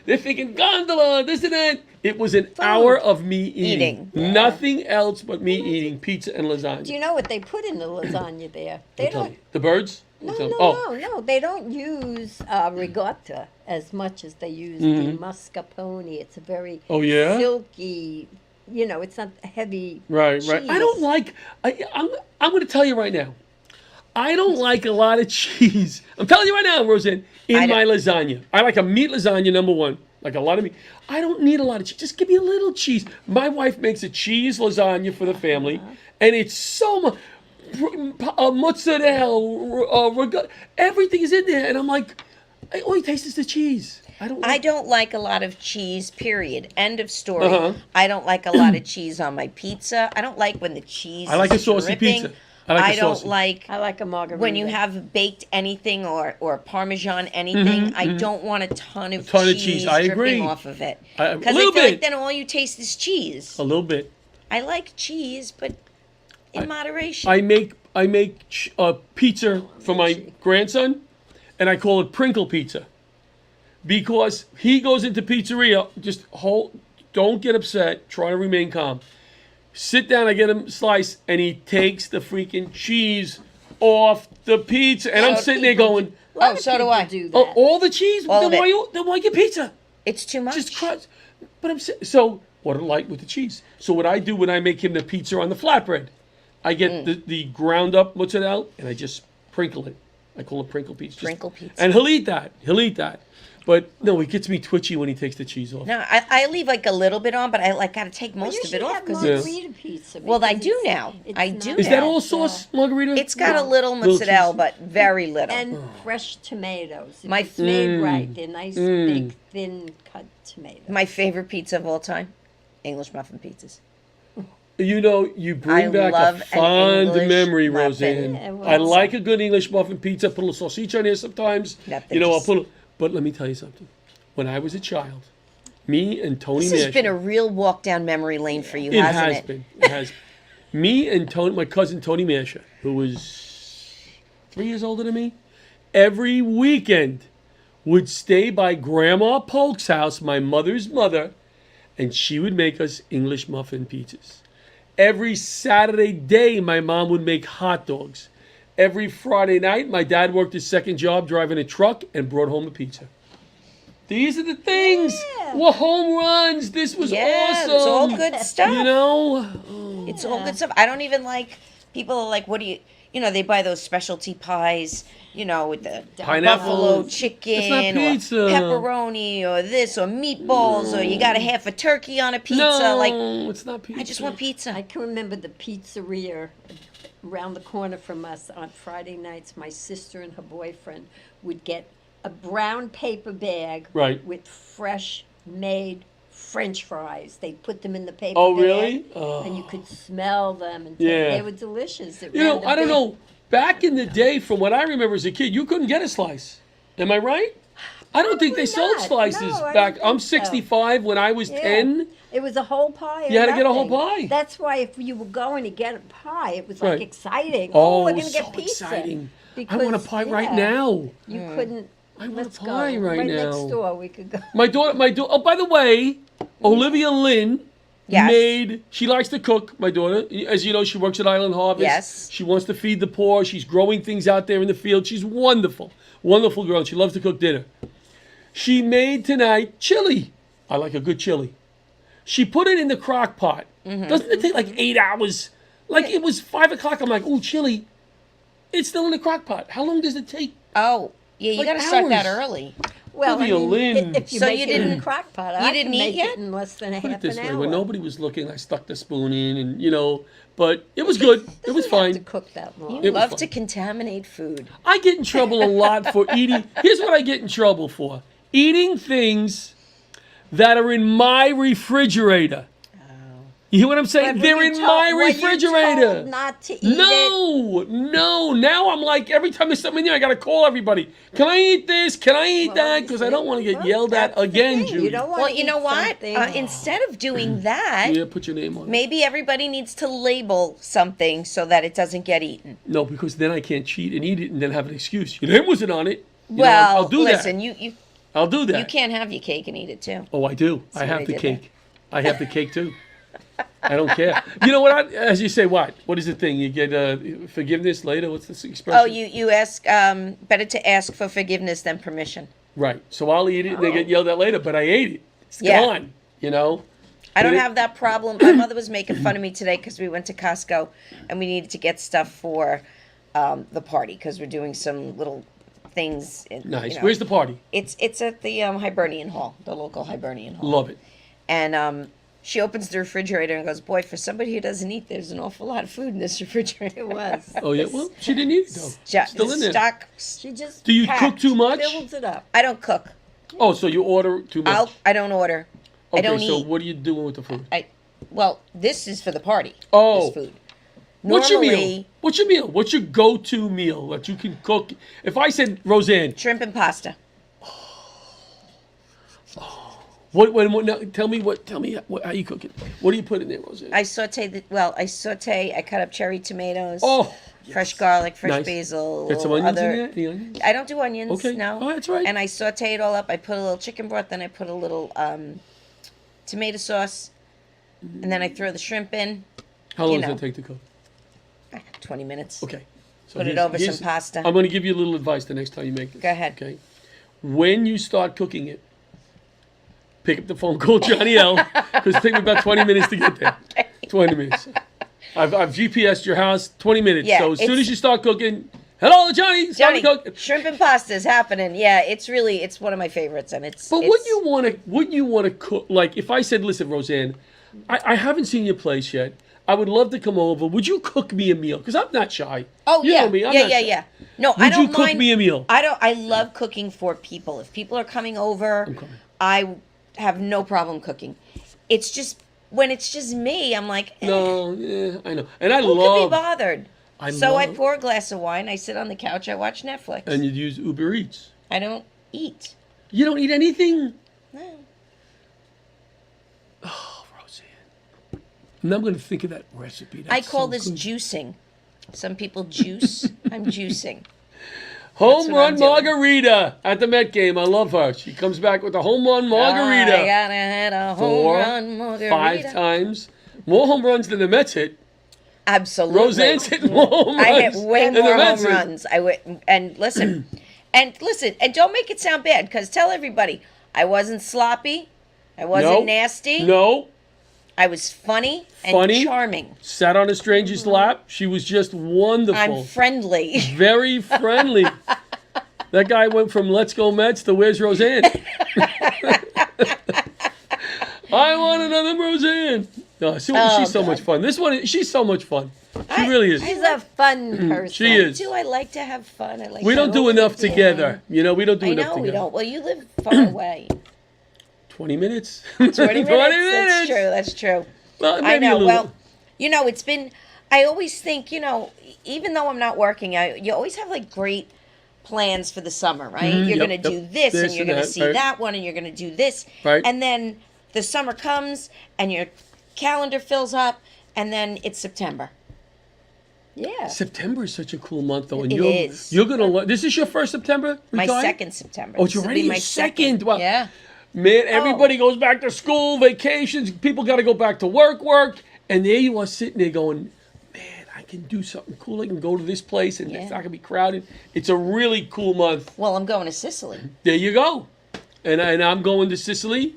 They're thinking gondola, this and that. It was an hour of me eating. Nothing else but me eating pizza and lasagna. Do you know what they put in the lasagna there? They Tell don't. me. The birds? No, Tell me. no. They don't use ricotta as much as they use the mascarpone. It's a very Oh, yeah? silky. It's not heavy. Right. I cheese. don't like. I'm going to tell you right now. I don't like a lot of cheese. I'm telling you right now, Roseanne. In my lasagna, I like a meat lasagna. Number one, like a lot of meat. I don't need a lot of cheese. Just give me a little cheese. My wife makes a cheese lasagna for the family, and it's so much. Mozzarella, everything is in there, and I'm like, all you taste is the cheese. I don't like a lot of cheese, period. End of story. Uh-huh. I don't like a lot of cheese on my pizza. I don't like when the cheese I like a is saucy dripping. pizza. I like a don't saucy. like I like a margarita. when you have baked anything or Parmesan anything. I don't want a ton of cheese I dripping agree. off of it. A Because I little feel bit. like then all you taste is cheese. A little bit. I like cheese, but in moderation. I make pizza for my grandson, and I call it Prinkle Pizza, because he goes into pizzeria. Don't get upset. Try to remain calm. Sit down. I get him a slice, and he takes the freaking cheese off the pizza, and I'm sitting there going, A lot of so do people I. do that. "Oh, all the cheese? All then of it. why get pizza? It's too much. Just crunch." But so what I like with the cheese. So what I do when I make him the pizza on the flatbread, I get the ground up mozzarella and I just sprinkle it. I call it Prinkle Pizza. Sprinkle pizza. And he'll eat that. But no, it gets me twitchy when he takes the cheese off. No, I leave like a little bit on, but I like got to take Well, most you of it should off have because margarita pizza. Well, I because do it's- now. it's I do not Is that now. all sauce, margarita? it's got a little mozzarella, but very little. And fresh tomatoes. If My- it's made right, they're nice, big, thin cut tomatoes. My favorite pizza of all time, English muffin pizzas. You know, you bring I back love a an fond English memory, muffin. Roseanne. Yeah, well, I like a good English muffin pizza. Put a little sausage on there sometimes. Nothing You know, I'll just- put. But let me tell you something. When I was a child, me and Tony This has Nash. been a real walk down memory lane for you, It hasn't has it? been. It has. Me and Tony, my cousin Tony Masha, who was 3 years older than me, every weekend would stay by Grandma Polk's house, my mother's mother, and she would make us English muffin pizzas. Every Saturday day, my mom would make hot dogs. Every Friday night, my dad worked his second job driving a truck and brought home a pizza. These are the things. Yeah. Well, home runs. This was Yeah, awesome. it's all good stuff. You know? It's all good stuff. I don't even like people are like, what do you know, they buy those specialty pies, you know, with the Pineapple. buffalo It's chicken not or pizza. pepperoni or this or meatballs or you got a half a turkey on a pizza. No, Like, it's not pizza. I just want I pizza. can remember the pizzeria around the corner from us on Friday nights. My sister and her boyfriend would get a brown paper bag Right. with fresh made French fries. They put them in the paper Oh, bag, really? and you could smell them. And Yeah. they were delicious. It You know, ran the I don't big- know. Back in the day, from what I remember as a kid, you couldn't get a slice. Am I right? I don't think they Probably sold not. slices No, I back. don't I'm think so. 65. When I was Yeah. 10, It was a whole pie. or You had to get a whole nothing. pie. That's why if you were going to get a pie, it was Right. like exciting. oh, we're it going was to get so pizza. exciting. I Because, want a pie right yeah, now. You couldn't. I want a Let's pie go. right now. next door, we could go. My daughter. Oh, by the way, Olivia Lynn Yes. she likes to cook, my daughter. As you know, she works at Island Harvest. Yes. She wants to feed the poor. She's growing things out there in the field. She's wonderful. Wonderful girl. She loves to cook dinner. She made tonight chili. I like a good chili. She put it in the crock pot. Doesn't it take like 8 hours? Like it was 5 o'clock. I'm like, ooh, chili. It's still in the crock pot. How long does it take? Oh, yeah, you Like got to start that hours. early. Well, Olivia Lynn. if you So make you it in didn't- a crock pot, you I didn't can eat make yet? it in less than a Put it half this an way. hour. When nobody was looking, I stuck the spoon in and, you know, but it was good. It was Doesn't have to fine. cook that long. It was Love fun. to contaminate food. I get in trouble a lot for eating. Here's what I get in trouble for: eating things that are in my refrigerator. You hear what I'm saying? But They're were you in told- my were you refrigerator. told not to eat it. No. Now I'm like, every time there's something in there, I gotta call everybody. Can I eat this? Can I eat that? Because I don't want to get Well, yelled at that's the again, thing. Judy. You don't want Well, to you know eat what? something- Instead of doing that, Yeah, put your name on it. maybe everybody needs to label something so that it doesn't get eaten. No, because then I can't cheat and eat it and then have an excuse. Your name wasn't on it. You know, Well, I'll do listen, that. you I'll do that. you can't have your cake and eat it too. Oh, I do. I what have I the did cake. I have the cake too. I don't care. You know what? As you say, what? What is the thing? You get forgiveness later? What's this expression? Oh, you ask better to ask for forgiveness than permission. Right. So I'll eat it and they get yelled at later, but I ate it. It's Yeah. gone. You know? I don't But it- have that problem. My mother was making fun of me today because we went to Costco and we needed to get stuff for the party because we're doing some little things. Nice. You know. Where's the party? It's at the Hibernian Hall, the local Hibernian Hall. Love it. And she opens the refrigerator and goes, "Boy, for somebody who doesn't eat, there's an awful lot of food in this refrigerator." It was. Oh, yeah. Well, she didn't eat it, though. Still in there. Stock. She just Do you cook packed, too much? Fills it up. I don't cook. Oh, so you order too much. I don't order. I Okay, don't so eat. what are you doing with the food? Well, this is for the party. Oh. This food. What's your meal? Normally, What's your meal? What's your go-to meal that you can cook? If I said, Roseanne, shrimp and pasta. What now, tell me how you cook it. What do you put in there, Roseanne? I saute. I cut up cherry tomatoes. Oh, fresh garlic, fresh Nice. basil. Get some little onions in other- there? Any onions? I don't do onions. Okay. No. Oh, that's right. And I saute it all up. I put a little chicken broth, then I put a little tomato sauce, and then I throw the shrimp in. How long you does know. it take to cook? 20 minutes. Okay. So Put it here's- over some here's- pasta. I'm going to give you a little advice the next time you make this. Go ahead. Okay. When you start cooking it, pick up the phone, call Johnny L, because it takes me about 20 minutes to get there. 20 minutes. I've GPSed your house, 20 minutes. Yeah, So as soon it's- as you start cooking, hello, Johnny, it's time to Johnny, cook. shrimp and pasta is happening. Yeah, it's one of my favorites, and it's. But it's, wouldn't you want to cook? Like, if I said, listen, Roseanne, I haven't seen your place yet. I would love to come over. Would you cook me a meal? Because I'm not shy. Oh You yeah, know me, I'm yeah, not yeah, shy. yeah. No, I Would don't you cook mind. me a meal? I love cooking for people. If people are coming over, coming. I have no problem cooking. It's just when it's just me, I'm like, No, yeah, I know. And I who could be love. bothered? I So I love- pour a glass of wine. I sit on the couch. I watch Netflix. And you'd use Uber Eats. I don't eat. You don't eat anything? No. Oh, Roseanne. And I'm going to think of that recipe. I That's call so this good. juicing. Some people juice. I'm juicing. Home what I'm run doing. margarita at the Met game. I love her. She comes back with a home run margarita. I gotta hit a home 4, run margarita. 5 times. More home runs than the Mets hit. Absolutely. Roseanne's hitting more home runs. I hit way than the more home Mets hit. runs. And listen, and don't make it sound bad, because tell everybody I wasn't sloppy, I wasn't No. nasty, No. I was funny and Funny. charming. Sat on a stranger's lap. She was just wonderful. I'm friendly. Very friendly. That guy went from Let's Go Mets to Where's Roseanne? I want another Roseanne. No, she's so much fun. This one, she's so much fun. She really is. She's a fun person. She is. Do I like to have fun? I like. We to don't do enough together. You know, we don't do I enough know together. we don't. Well, you live far away. 20 minutes. 20 minutes. That's true. That's true. Well, I maybe a know. little. Well, it's been. I always think, even though I'm not working, you always have like great plans for the summer, right? You're Yep, going to yep. do this, This and you're and going to that, see right. that one, and you're going to do this, Right. and then the summer comes, and your calendar fills up, and then it's September. Yeah. September is such a cool month, though. And It you're, is. You're going to. This is your first September? My retired? second September. Oh, it's This will already be your my second. Wow. Yeah. Man, everybody goes back to school, vacations. People got to go back to work. And there you are sitting there going, man, I can do something cool. I can go to this place and it's Yeah. not going to be crowded. It's a really cool month. Well, I'm going to Sicily. There you go. And I'm going to Sicily.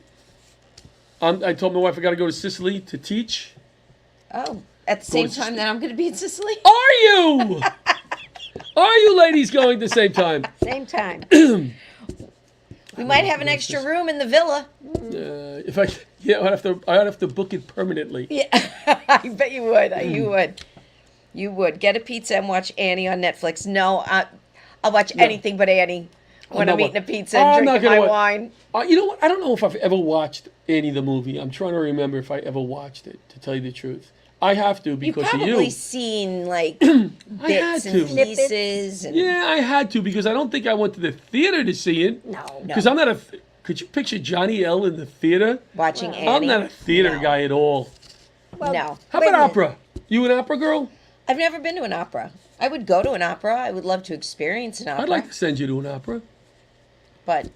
I told my wife I got to go to Sicily to teach. Oh, at the same to time that I'm going to be in Sicily. Are you? Are you ladies going at the same time? Same time. We might have an extra room in the villa. I'd have to book it permanently. Yeah, I bet you would. You would. You would get a pizza and watch Annie on Netflix. No, I'll watch anything but Annie when not I'm eating wa- a pizza I'm and not drinking gonna my wa- wine. You know what? I don't know if I've ever watched Annie the movie. I'm trying to remember if I ever watched it, to tell you the truth. I have to You've because of probably you. seen like had bits and to. pieces. And, Yeah, I had to because I don't think I went to the theater to see it. No. Because I'm not a. Could you picture Johnny L in the theater? Watching Annie. I'm not a theater No. guy at all. Well, No. How wait a about minute. opera? You an opera girl? I've never been to an opera. I would go to an opera. I would love to experience an opera. I'd like to send you to an opera. But,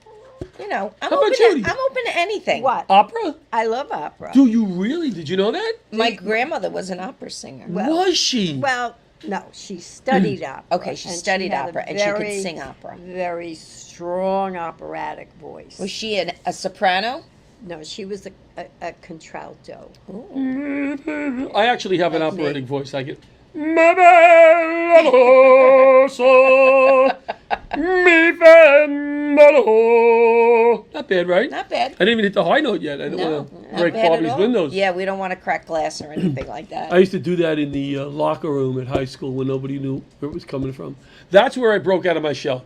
I'm How about open. Judy? I'm open to anything. What? Opera? I love opera. Do you really? Did you know that? My grandmother was an opera singer. Was she? Well, no, she studied opera. Okay, she and studied had a opera, and she could very, sing opera. Very strong operatic voice. Was she a soprano? No, she was a contralto. I actually have an Like me. operatic voice. I get. Not bad, right? Not bad. I didn't even hit the high note yet. I didn't No, want to not break bad at Bobby's all. windows. Yeah, we don't want to crack glass or anything like that. I used to do that in the locker room at high school when nobody knew where it was coming from. That's where I broke out of my shell.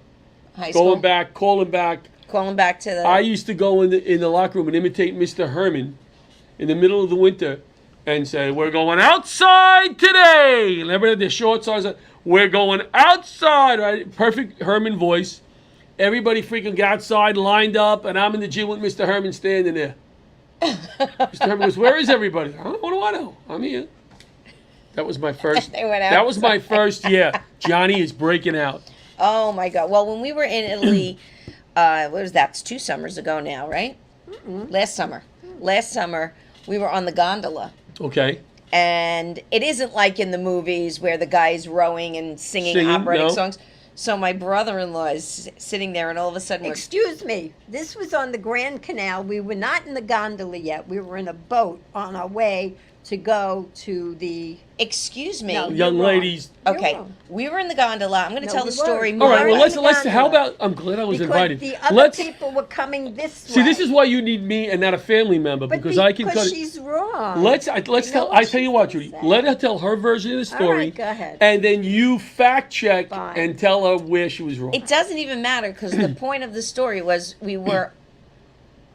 High school. Going back, calling back. Calling back to the. I used to go in the locker room and imitate Mr. Herman in the middle of the winter and say, "We're going outside today." And everybody had their shorts on. So, "We're going outside." Right? Perfect Herman voice. Everybody freaking got outside, lined up, and I'm in the gym with Mr. Herman standing there. Mr. Herbert goes, where is everybody? What do I know? I'm here. That was my first. They went out That was my outside. first. Yeah, Johnny is breaking out. Oh my God! Well, when we were in Italy, what was that? It's 2 summers ago now, right? Last summer. Last summer, we were on the gondola. Okay. And it isn't like in the movies where the guy's rowing and singing operatic no. songs. So my brother-in-law is sitting there, and all of a sudden, Excuse me. This was on the Grand Canal. We were not in the gondola yet. We were in a boat on our way to go to the. excuse me. No, Young You're wrong. ladies. Okay, You're wrong. we were in the gondola. I'm going to No, tell we the story weren't. All more. right. Well, Right. let's. How Gondola. about? I'm glad I was Because invited. the other Let's people were coming this see. way. This is why you need me and not a family member But because I can cut it. she's wrong. Let's know tell. what I tell you she's what, gonna Judy. say. Let her tell her version of the All story. right, go ahead. And then you fact check Fine. and tell her where she was wrong. It doesn't even matter because the point of the story was we were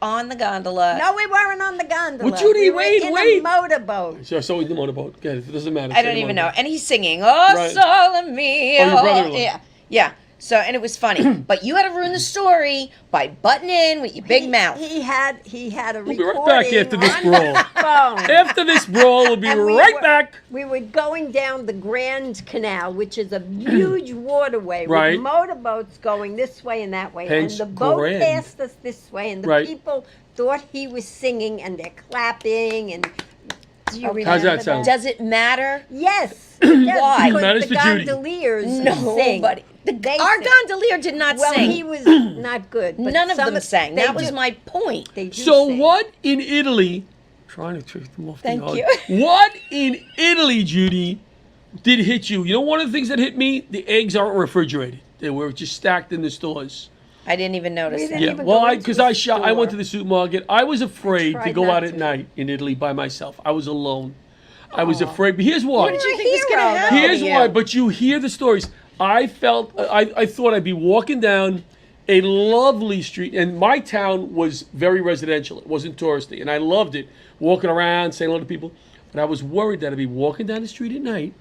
on the gondola. No, we weren't on the gondola. Well, Judy, we were wait, in wait. a motorboat. So in the motorboat. Okay, it doesn't matter. I Say don't the even know. motorboat. And he's singing, "Oh, Right. sole mio." Oh, your brother-in-law. Yeah, yeah. So, and it was funny, but you had to ruin the story by butting in with your big mouth. He had a We'll recording be right back after this on brawl. his phone. After this brawl, we'll be And we right were- back. We were going down the Grand Canal, which is a huge waterway Right. with motorboats going this way and that way. Hence and the boat grand. passed us this way, and the Right. people thought he was singing, and they're clapping. And do you remember How's that sound? Does it matter? Yes. it does, Why? because Matters the to Judy. gondoliers No, sing. buddy. They Our sing. gondolier did not Well, sing. he was not good. But None of some them sang. they That was do- my point. They do So sing. what in Italy? Trying to trick them off. Thank the you. What in Italy, Judy, did hit you? You know, one of the things that hit me, the eggs aren't refrigerated. They were just stacked in the stores. I didn't even notice We that. didn't Yeah, even well, go I into because the I shot. I went to store. the supermarket. I was afraid to tried go not out at to. night in Italy by myself. I was alone. I was afraid. But here's why. What did you think was going to hero, happen? Here's to you? why. But you hear the stories. I felt. I thought I'd be walking down a lovely street, and my town was very residential. It wasn't touristy, and I loved it. Walking around, saying hello to people. But I was worried that I'd be walking down the street at night,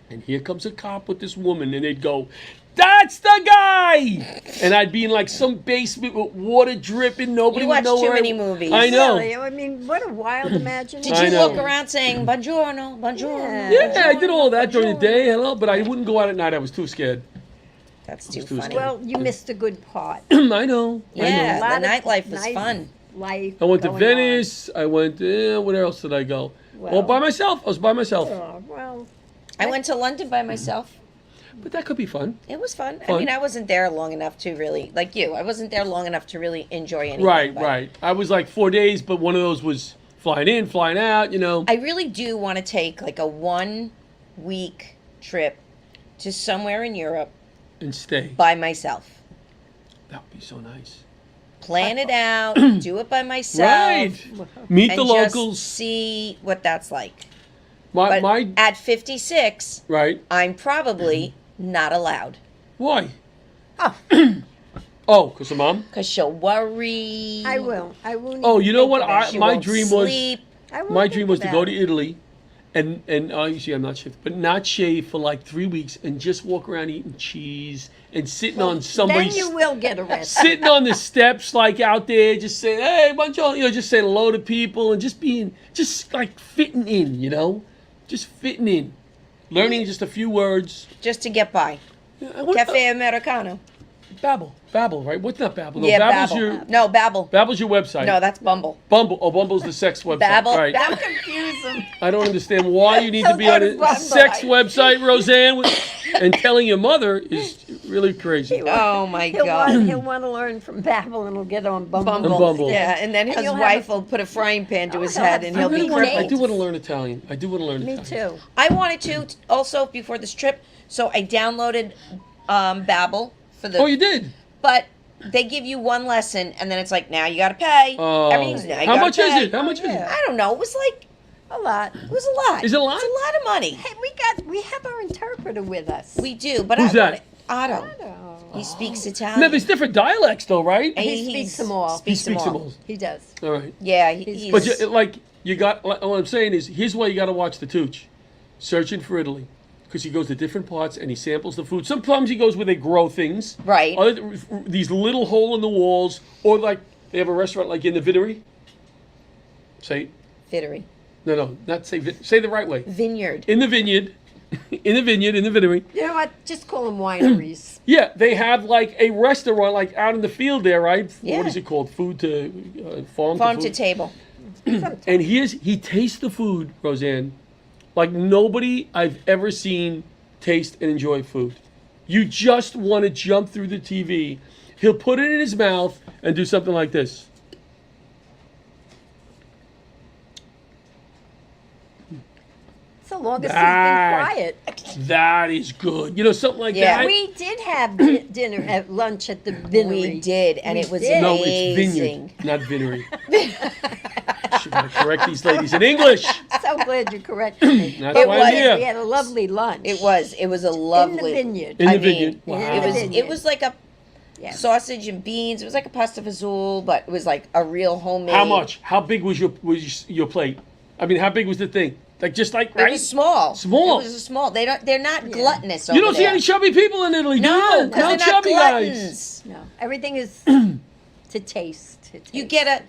and here comes a cop with this woman, and they'd go, "That's the guy!" And I'd be in like some basement with water dripping. Nobody You would watch know too where many movies. I know. Really? I mean, what a wild imagination. Did I you know. walk around saying "Buongiorno, buongiorno"? Yeah. Yeah, I did all that during the day, hello, but I wouldn't go out at night. I was too scared. That's too too funny. scared. Well, you missed a good part. I know. Yeah. I know. Lot the of nightlife was nice fun. Life I went to going Venice. I went. Where else did I go? Well, Well- by myself. I was by myself. on. Oh, well, I went to London by myself. But that could be fun. It was fun. I Fun. mean, I wasn't there long enough to really, like you, I wasn't there long enough to really enjoy anything. Right, but right. I was like 4 days, but one of those was flying in, flying out. You know. I really do want to take like a 1-week trip to somewhere in Europe And stay. by myself. That would be so nice. Plan it out, do it by myself. Right. Meet And the just locals. see what that's like. My, But at 56, right. I'm probably not allowed Why? Oh. Oh, because of mom. because she'll worry. I will. I won't. Oh, even you know think what? about it. She My won't dream was- sleep. I won't My think dream was to about go it. to Italy, and usually I'm not shaved, but not shave for like 3 weeks and just walk around eating cheese and sitting on Then somebody's. you will get arrested. Sitting on the steps, like out there, just saying, "Hey, bunch of," just saying hello to people and just being, just like fitting in, just fitting in, learning just a few words. Just to get by. Cafe Americano. Babbel, right? What's not Babbel? No, Yeah, Babbel's Babbel. your No, Babbel. Babbel's your website. No, that's Bumble. Bumble. Oh, Bumble's the sex website. Babbel. Right. Don't confuse them. I don't understand why you need to be on a Bumble. sex website, Roseanne, and telling your mother is really crazy. Oh my He'll God. want to learn from Babel and he'll get on Bumble. Bumble. And Bumble. Yeah, and then And his you'll have wife a- will put a frying pan to his he'll head have and I he'll be really I crippled. do want to learn Italian. I do want to learn Me Italian. too. I wanted to also before this trip, so I downloaded Babbel for the. Oh, you did? But they give you one lesson, and then it's like now you got to pay. Oh. Everything's now you How gotta much is pay. it? How much is it? I don't know. It was like A lot. it was a lot. Is it a lot? It's a lot of money. Hey, we have our interpreter with us. We do, but Who's I that? want it- Otto. Oh, He speaks Italian. No, there's different dialects, though, right? And He speaks them all. He Speaks them speaks all. them all. he does. All right. Yeah, He's- he's. But you got. What I'm saying is, here's why you got to watch the Tooch, Searching for Italy, because he goes to different parts and he samples the food. Sometimes he goes where they grow things. Right. These little hole in the walls, or like they have a restaurant like in the Vittery. Say, Vittery. no, not say, say the right way. Vineyard. In the vineyard, in the vineyard. You know what? Just call them wineries. Yeah, they have like a restaurant like out in the field there, right? Yeah. What is it called? Food to farm, Farm to to food. table. And he tastes the food, Roseanne, like nobody I've ever seen taste and enjoy food. You just want to jump through the TV. He'll put it in his mouth and do something like this. So long as That- he's been quiet. That is good. You know, something like Yeah. that. We did have dinner at lunch at the Vinery. We did, and We it was did. No, amazing. it's vineyard, not vinery. Should gotta correct these ladies in English. So glad you corrected me. That's It why was. I'm here. We had a lovely lunch. It was a in lovely. the vineyard. In the I mean, vineyard. Wow. in It the was vineyard. it was like a Yeah. sausage and beans. It was like a pasta fazool, but it was like a real homemade. How much? How big was your plate? I mean, how big was the thing? Like just like It right? was small. Small. It was a small. They're not gluttonous. You don't over see there. any chubby people in Italy, do No, you? because they're not chubby guys. gluttons. No, everything is to taste. You get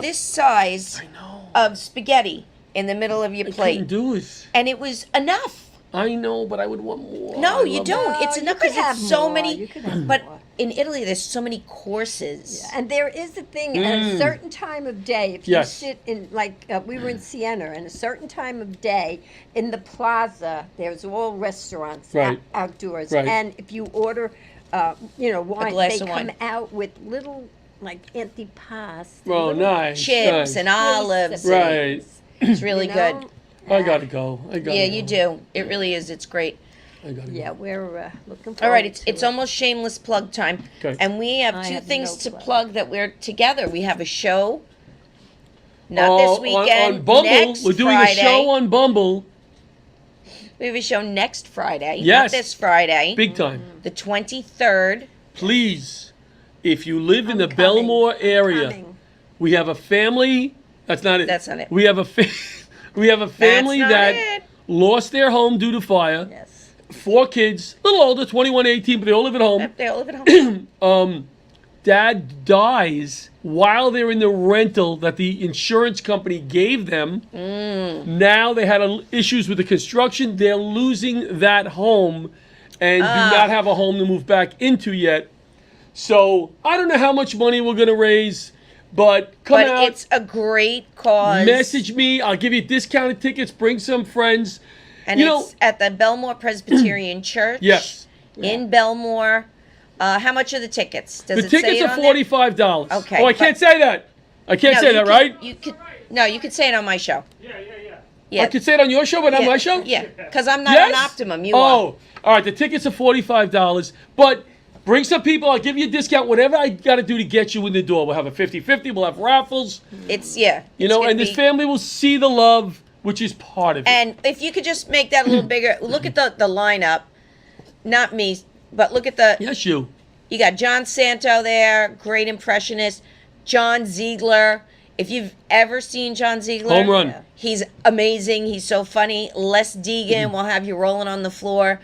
this size I know. of spaghetti in the middle of your I plate, couldn't do it. and it was enough. I know, but I would want more. No, I you love don't. more. It's You enough could because have it's so more. many. You could have But more. in Italy, there's so many courses. And there is a thing at a certain time of day. If you Yes. sit in, like we were in Siena, and a certain time of day in the plaza, there's all restaurants Right. outdoors. Right. And if you order, wine, glass they of come wine. out with little like antipasto. Oh, little nice. Chips nice. and olives. Right. It's really you know? good. I gotta go. I gotta Yeah, go. you do. It really is. It's great. I gotta Yeah, go. we're looking forward All right, to it's it. almost shameless plug time. Okay. And we have I two have things no to plug. plug that we're together. We have a show. Not Oh, this weekend. On Bumble. Next We're doing Friday. a show on Bumble. We have a show next Friday. Yes. Not this Friday. Big time. The 23rd. Please, if you live in the coming. Belmore area, Coming. we have a family. That's not it. That's not it. We have a we have a family not that it. lost their home due to fire. Yes. 4 kids, a little older, 21, 18, but they all live at home. They all live at home. Dad dies while they're in the rental that the insurance company gave them. Now they had issues with the construction. They're losing that home and do not have a home to move back into yet. So I don't know how much money we're going to raise, but come But out, it's a great cause. message me. I'll give you discounted tickets. Bring some friends. And you it's at the Belmore Presbyterian Church. Yes. In Belmore. How much are the tickets? Does The it say tickets it are on there? $45. Okay, Oh, I but- can't say that. I can't say you that, could- right? You could. No, you could say it on my show. Yeah. I could say it on your show, but not my show? Yeah, because I'm not Yes? on Optimum. You oh, are. all right. The tickets are $45, but bring some people. I'll give you a discount. Whatever I got to do to get you in the door. We'll have a 50-50. We'll have raffles. It's You it's know, gonna and this be- family will see the love, which is part of it. And if you could just make that a little bigger, look at the lineup. Not me, but look at the. Yes, you. You got John Santo there, great impressionist. John Ziegler. If you've ever seen John Ziegler, Home run. He's amazing. He's so funny. Les Deegan will have you rolling on the floor,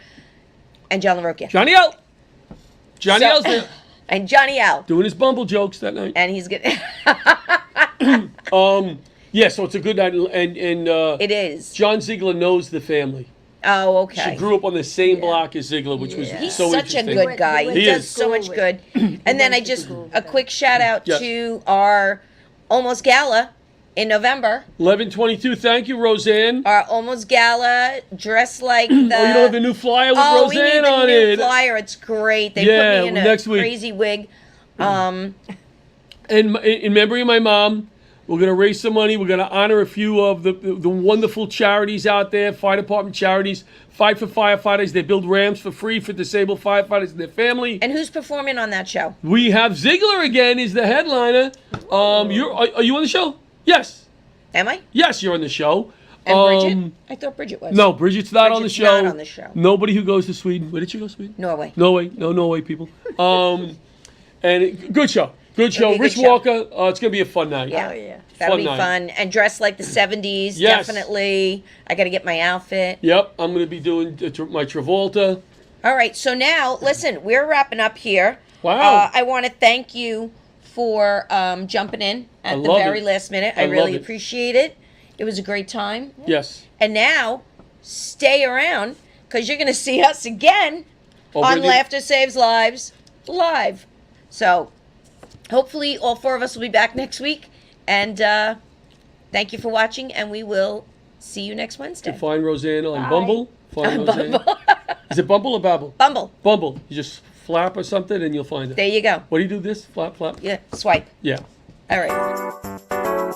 and John LaRocchia. Johnny L. Johnny So- L's there And Johnny L. doing his Bumble jokes that night. And he's good. Yeah, so it's a good night. And It is. John Ziegler knows the family. Oh, okay. She grew up on the same block as Ziegler, which was Yeah. He's so such a interesting. good guy. He He is. does so much School good. with- And then went I to just school with a him. quick shout out Yes. to our Almost Gala in November. 11:22. Thank you, Roseanne. Our Almost Gala dressed like the. Oh, you don't have the new flyer with Oh, we need Roseanne the on new it. flyer. It's great. They Yeah, put me in a next week. crazy wig. And in memory of my mom, we're going to raise some money. We're going to honor a few of the wonderful charities out there, fire department charities, Fight for Firefighters. They build ramps for free for disabled firefighters and their family. And who's performing on that show? We have Ziegler again is the headliner. Are you on the show? Yes. Am I? Yes, you're on the show. And Bridget? I thought Bridget was. No, Bridget's not on the Bridget's show. not on the show. Nobody who goes to Sweden. Where did you go, Sweden? Norway. Norway. No Norway people. Good show. Good show. be a good Rich show. Walker. It's going to be a fun night. Yeah. Oh, yeah. That'll Fun be night. fun. And dressed like the 70s, Yes. definitely. I got to get my outfit. Yep, I'm going to be doing my Travolta. All right, so now, listen, we're wrapping up here. Wow. I want to thank you for jumping in I at the love very it. last minute. I I love really it. appreciate it. It was a great time. Yes. And now, stay around because you're going to see us again Over on the- Laughter Saves Lives live. So, hopefully, all 4 of us will be back next week. And thank you for watching, and we will see you next Wednesday. Find Roseanne on Bye. Bumble. Find Roseanne. Bumble. Is it Bumble or Babble? Bumble. Bumble. You just flap or something and you'll find her. There you go. What do you do this? Flap, flap? Yeah, swipe. Yeah. All right.